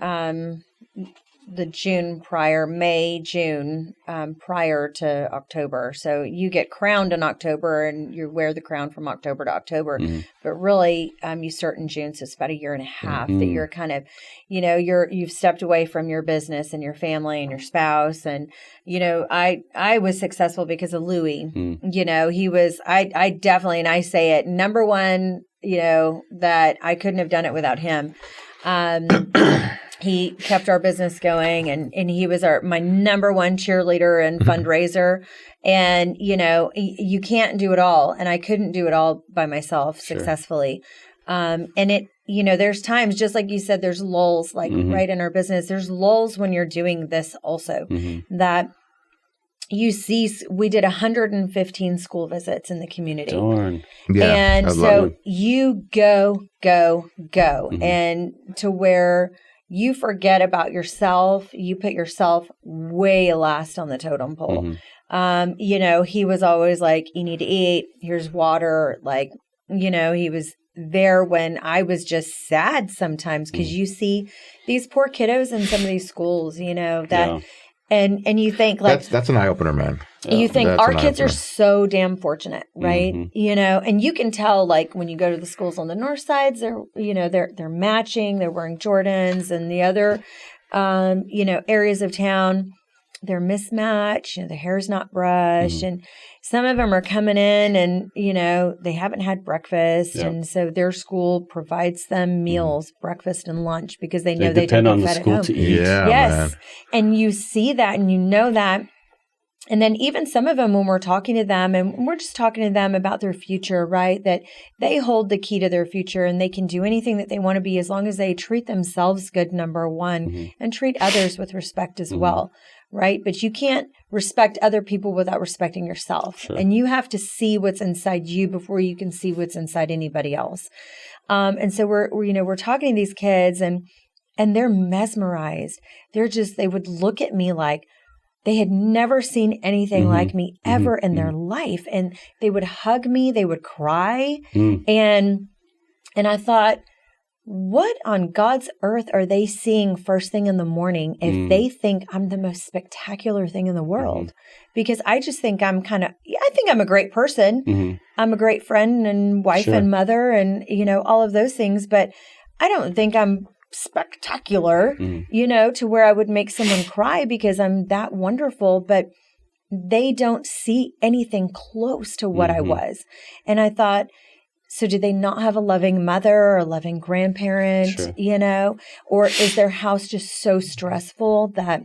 the May, June, prior to October. So you get crowned in October and you wear the crown from October to October. But really, you start in June. So it's about a year and a half that you're kind of, you've stepped away from your business and your family and your spouse. And, I was successful because of Louis. He was, I definitely, and I say it, number one, that I couldn't have done it without him. He kept our business going, and he was my number one cheerleader and fundraiser. And, you can't do it all. And I couldn't do it all by myself successfully. And there's times, just like you said, there's lulls, like right in our business, there's lulls when you're doing this also that you see. We did 115 school visits in the community. Darn. Yeah, and so you go, and to where you forget about yourself. You put yourself way last on the totem pole. He was always like, you need to eat. Here's water. Like, he was there when I was just sad sometimes because you see these poor kiddos in some of these schools, that, and you think like that's an eye opener, man. You think our kids are so damn fortunate, right? And you can tell, like, when you go to the schools on the north sides, they're matching, they're wearing Jordans, and the other, areas of town, they're mismatched, the hair's not brushed, and some of them are coming in and, they haven't had breakfast, and so their school provides them meals, breakfast and lunch, because they know they depend don't on get the fed school at home. to eat. Yeah, yes, man. and you see that and you know that. And then even some of them, when we're talking to them and we're just talking to them about their future, right? That they hold the key to their future and they can do anything that they want to be as long as they treat themselves good, number one, and treat others with respect as well, right? But you can't respect other people without respecting yourself. Sure. And you have to see what's inside you before you can see what's inside anybody else. And so we're talking to these kids and they're mesmerized. They would look at me like, they had never seen anything like me ever in their life. And they would hug me, they would cry. And I thought, what on God's earth are they seeing first thing in the morning if they think I'm the most spectacular thing in the world? Because I just think I think I'm a great person. I'm a great friend and wife and mother and, all of those things. But I don't think I'm spectacular, to where I would make someone cry because I'm that wonderful, but they don't see anything close to what I was. And I thought, so do they not have a loving mother or a loving grandparent, or is their house just so stressful that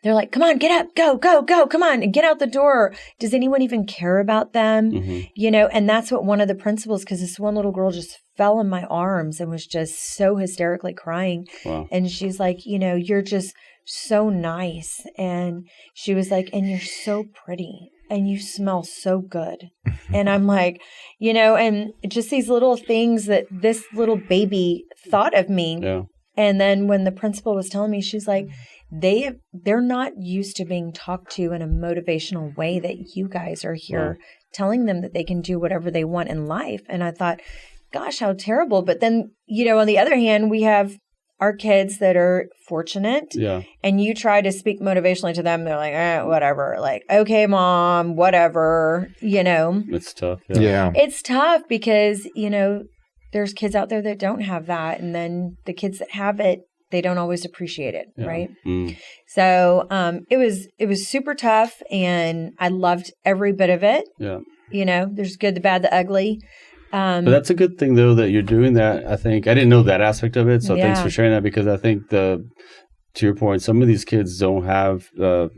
they're like, come on, get up, go, come on, and get out the door. Does anyone even care about them? And that's what one of the principals, because this one little girl just fell in my arms and was just so hysterically crying. Wow. And she's like, you're just so nice. And she was like, and you're so pretty and you smell so good. And I'm like, and just these little things that this little baby thought of me. Yeah. And then when the principal was telling me, she's like, they're not used to being talked to in a motivational way that you guys are here telling them that they can do whatever they want in life. And I thought, gosh, how terrible. But then, on the other hand, we have our kids that are fortunate. Yeah. And you try to speak motivationally to them. They're like, whatever. Like, okay, mom, whatever, It's tough. Yeah. It's tough because, there's kids out there that don't have that. And then the kids that have it, they don't always appreciate it, right? So it was super tough, and I loved every bit of it. Yeah, there's good, the bad, the ugly. But that's a good thing, though, that you're doing that. I think I didn't know that aspect of it, so thanks for sharing that. Because I think to your point, some of these kids don't have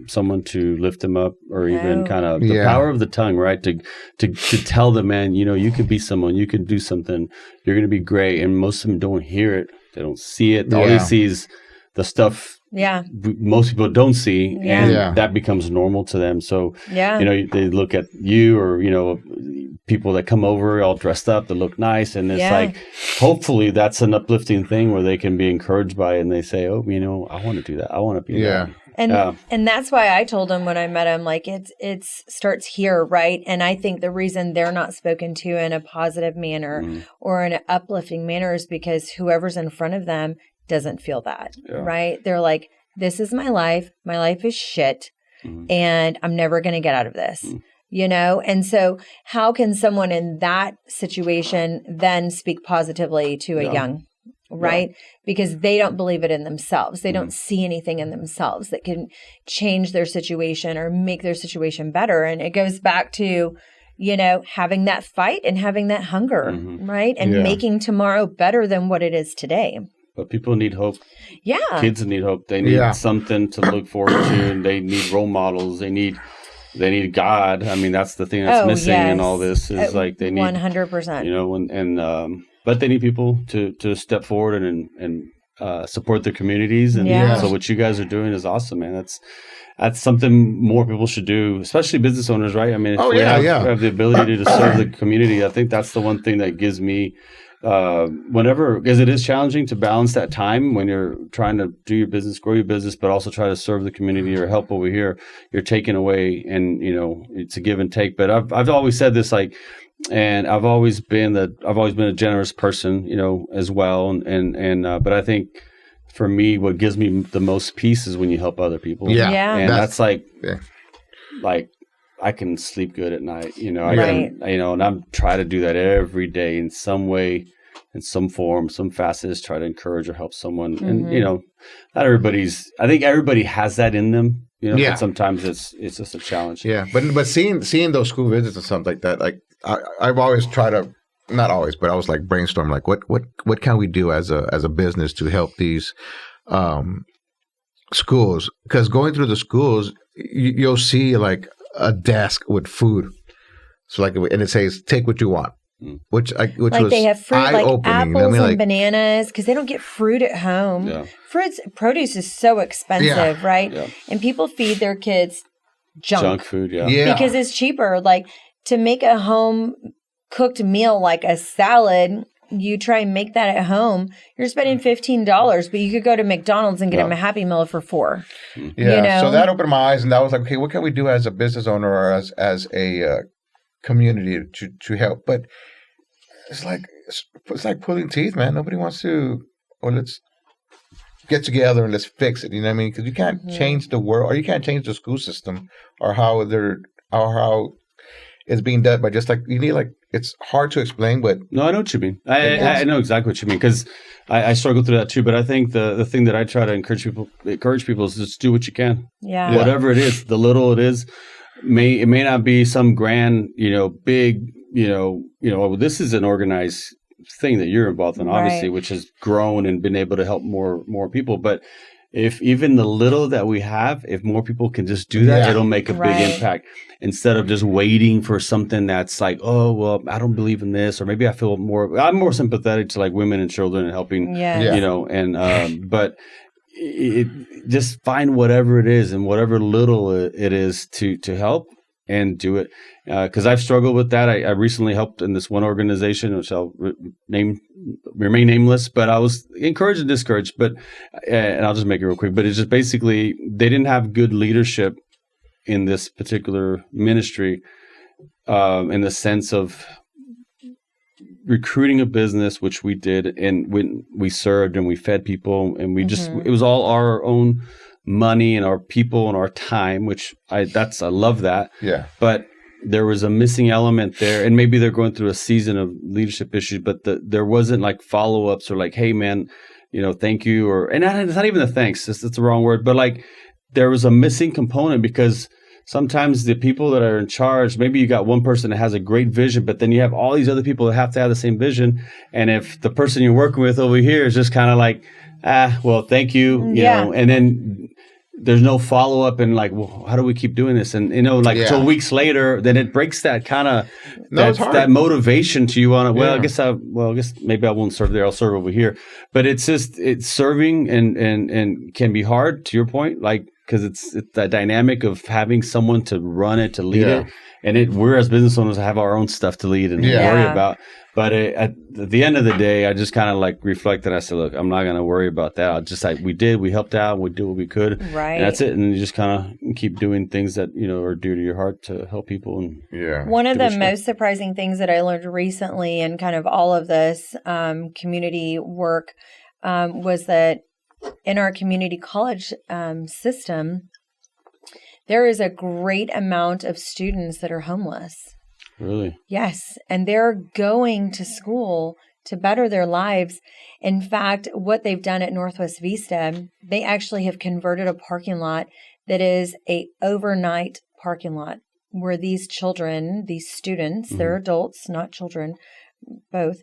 someone to lift them up, or even kind of the power of the tongue, right? To tell them, man, you could be someone, you could do something, you're going to be great, and most of them don't hear it. They don't see it. All they see is the stuff most people don't see, and that becomes normal to them. So, they look at you or, people that come over all dressed up that look nice. And it's like, hopefully that's an uplifting thing where they can be encouraged by it. And they say, oh, I want to do that. I want to be that. And that's why I told him when I met him, like, it starts here, right? And I think the reason they're not spoken to in a positive manner or in an uplifting manner is because whoever's in front of them doesn't feel that, right? They're like, this is my life. My life is shit, and I'm never going to get out of this, And so how can someone in that situation then speak positively to a young, right? Yeah. Because they don't believe it in themselves. They don't see anything in themselves that can change their situation or make their situation better. And it goes back to, having that fight and having that hunger, right? And making tomorrow better than what it is today. But people need hope. Yeah. Kids need hope. They need something to look forward to, and they need role models. They need God. I mean, that's the thing that's missing in all this is like they need 100%. But they need people to step forward and support their communities. And so what you guys are doing is awesome, man. That's something more people should do, especially business owners, right? I mean, if we have the ability to serve the community, I think that's the one thing that gives me because it is challenging to balance that time when you're trying to do your business, grow your business, but also try to serve the community or help over here. You're taking away, and it's a give and take. But I've always said this, like, and I've always been a generous person, as well. But I think for me, what gives me the most peace is when you help other people. Yeah. And that's like I can sleep good at night, and I'm trying to do that every day in some way, in some form, some facets, try to encourage or help someone. And, not I think everybody has that in them, but sometimes it's just a challenge. Yeah. But seeing those school visits and something like that, like I've always tried to, not always, but I was like brainstorm, like what can we do as a business to help these, schools? Because going through the schools, you'll see like a desk with food. So like, and it says, take what you want. Which like was they have fruit like eye-opening. apples and bananas because they don't get fruit at home. Yeah. Produce is so expensive, right? Yeah. And people feed their kids junk food, yeah. because it's cheaper. Like to make a home cooked meal like a salad, you try and make that at home, you're spending $15, but you could go to McDonald's and get them a Happy Meal for $4. Yeah. You know? So that opened my eyes, and that was like, okay, what can we do as a business owner or as a community to help? But it's like pulling teeth, man. Nobody wants to, or let's get together and let's fix it. You know what I mean? Because you can't change the world, or you can't change the school system, or how it's being done. But just like you need, like, it's hard to explain. But no, I know what you mean. I know exactly what you mean because I struggle through that too. But I think the thing that I try to encourage people is just do what you can. Yeah. Whatever it is, the little it is, it may not be some grand, big, this is an organized thing that you're involved in, obviously, which has grown and been able to help more people. But if even the little that we have, if more people can just do that, it'll make a big impact instead of just waiting for something that's like, oh, well, I don't believe in this, or maybe I'm more sympathetic to like women and children and helping, but just find whatever it is and whatever little it is to help and do it. Because I've struggled with that. I recently helped in this one organization, which I'll remain nameless, but I was encouraged and discouraged. But and I'll just make it real quick. But it's just basically they didn't have good leadership in this particular ministry, in the sense of recruiting a business, which we did, and when we served and we fed people, and we just it was all our own money and our people and our time, which I love that. Yeah. But there was a missing element there, and maybe they're going through a season of leadership issues, but there wasn't like follow-ups or like, hey man, thank you, and it's not even a thanks, it's the wrong word, but like there was a missing component because sometimes the people that are in charge, maybe you got one person that has a great vision, but then you have all these other people that have to have the same vision. And if the person you're working with over here is just kind of like, well, thank you, you know, and then there's no follow up and like, well, how do we keep doing this? And, till weeks later, then it breaks that kind of, that motivation to you on it. Well, I guess maybe I won't serve there. I'll serve over here. But it's serving and can be hard, to your point, like, because it's that dynamic of having someone to run it, to lead it. And we're as business owners have our own stuff to lead and worry about. But at the end of the day, I just kind of like reflected. I said, look, I'm not going to worry about that. We helped out. We did what we could. Right. And that's it. And you just kind of keep doing things that, are dear to your heart to help people. And one of the most surprising things that I learned recently in kind of all of this community work was that in our community college system, there is a great amount of students that are homeless. Really? Yes. And they're going to school to better their lives. In fact, what they've done at Northwest Vista, they actually have converted a parking lot that is a overnight parking lot where these children, these students, they're adults, not children, both,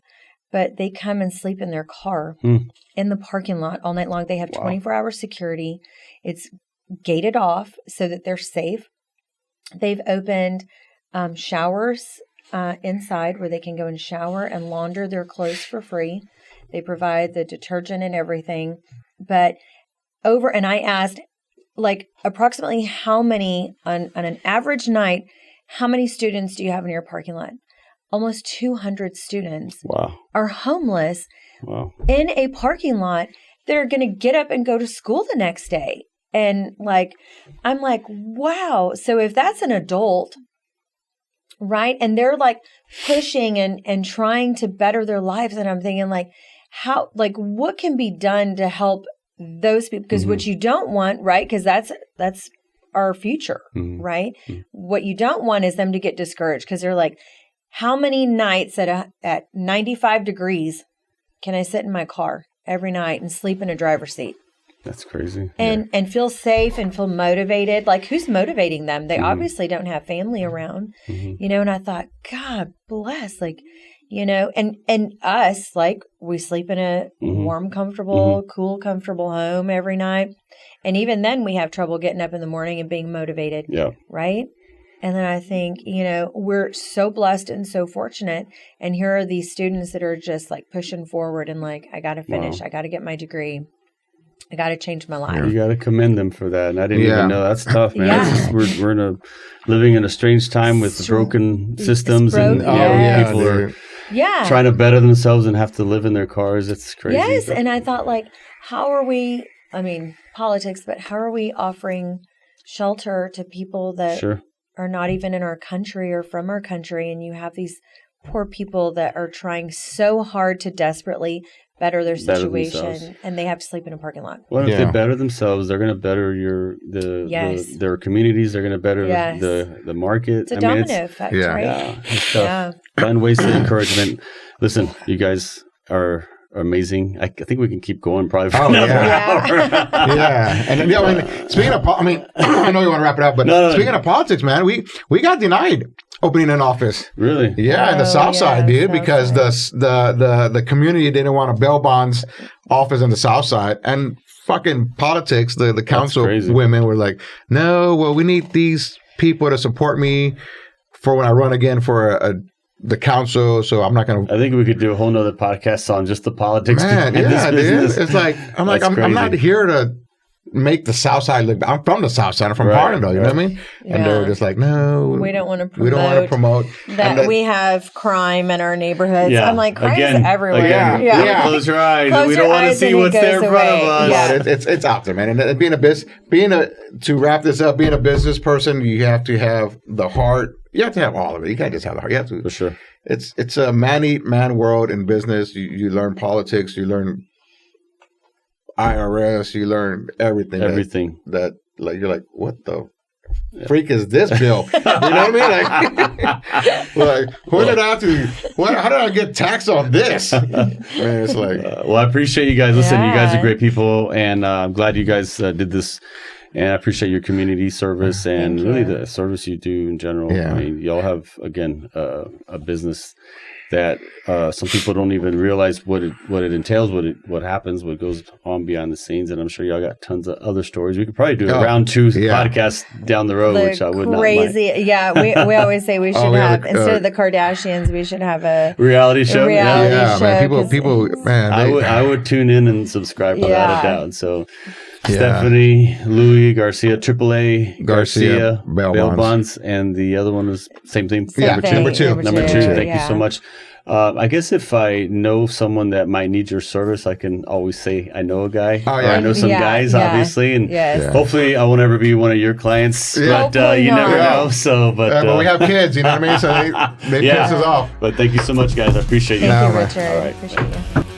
but they come and sleep in their car in the parking lot all night long. They have 24-hour security. It's gated off so that they're safe. They've opened showers inside where they can go and shower and launder their clothes for free. They provide the detergent and everything. But and I asked, like, approximately how many, on an average night, how many students do you have in your parking lot? Almost 200 students are homeless in a parking lot that are going to get up and go to school the next day. And like, I'm like, wow. So if that's an adult, right? And they're like pushing and trying to better their lives. And I'm thinking like, what can be done to help those people? Because what you don't want, right? Because that's our future, right? What you don't want is them to get discouraged because they're like, how many nights at 95 degrees can I sit in my car every night and sleep in a driver's seat? That's crazy. And feel safe and feel motivated. Like, who's motivating them? They obviously don't have family around, and I thought, God bless. Like, you know, and us, like, we sleep in a warm, comfortable, cool, comfortable home every night. And even then we have trouble getting up in the morning and being motivated. Yeah. Right. And then I think, you know, we're so blessed and so fortunate. And here are these students that are just like pushing forward and like, I got to finish. I got to get my degree. I got to change my life. You got to commend them for that. And I didn't even know. That's tough, man. It's just, we're living in a strange time with broken systems, and people are trying to better themselves and have to live in their cars. It's crazy. Yes, and I thought, like, how are we? I mean, politics, but how are we offering shelter to people that are not even in our country or from our country? And you have these poor people that are trying so hard to desperately better their situation, and they have to sleep in a parking lot. Well, if they better themselves, they're going to better their communities. They're going to better the market. It's a domino effect, right? Yeah. Unwasted encouragement. Listen, you guys are amazing. I think we can keep going probably for another hour. And I mean, speaking of, I know you want to wrap it up, but speaking of politics, man, we got denied opening an office. Really? Yeah, in the South Side, dude, because the community didn't want a bail bonds office in the South Side, and fucking politics, the council women were like, no, well, we need these people to support me for when I run again for the council, so I'm not going to. I think we could do a whole nother podcast on just the politics. Man, dude. It's like, I'm not here to make the South Side look. I'm from the South Side. I'm from Harlem, though. You know what I mean? Yeah. And they were just like, no, we don't want to promote. That we have crime in our neighborhoods. I'm like, crime is everywhere. Close your eyes. We don't want to see what's there in front of us. It's out there, man. And to wrap this up, being a business person, you have to have the heart. You have to have all of it. You can't just have the heart. You have to. For sure. It's a man world in business. You learn politics. You learn IRS. You learn everything. Everything. That like you're like, what the freak is this bill? You know what I mean? How did I get taxed on this? Man, it's like. Well, I appreciate you guys. Listen, you guys are great people, and I'm glad you guys did this. And I appreciate your community service and really the service you do in general. Yeah. I mean, y'all have, again, a business that some people don't even realize what it entails, what happens, what goes on behind the scenes. And I'm sure y'all got tons of other stories. We could probably do a round 2 podcast down the road, which I would not mind. Yeah, we always say we should have, instead of the Kardashians, we should have a reality show. Show, man. People, man. I would tune in and subscribe without a doubt. So. Stephanie, Louis Garcia, AAA Garcia Bail Bonds, and the other one is same thing. Number two. Thank you so much. I guess if I know someone that might need your service, I can always say I know a guy. Or I know some guys, obviously, and hopefully I won't ever be one of your clients. But you never know. So, but we have kids, you know what I mean? So they piss us off. But thank you so much, guys. I appreciate you. Thank you, Richard. All right. Appreciate you.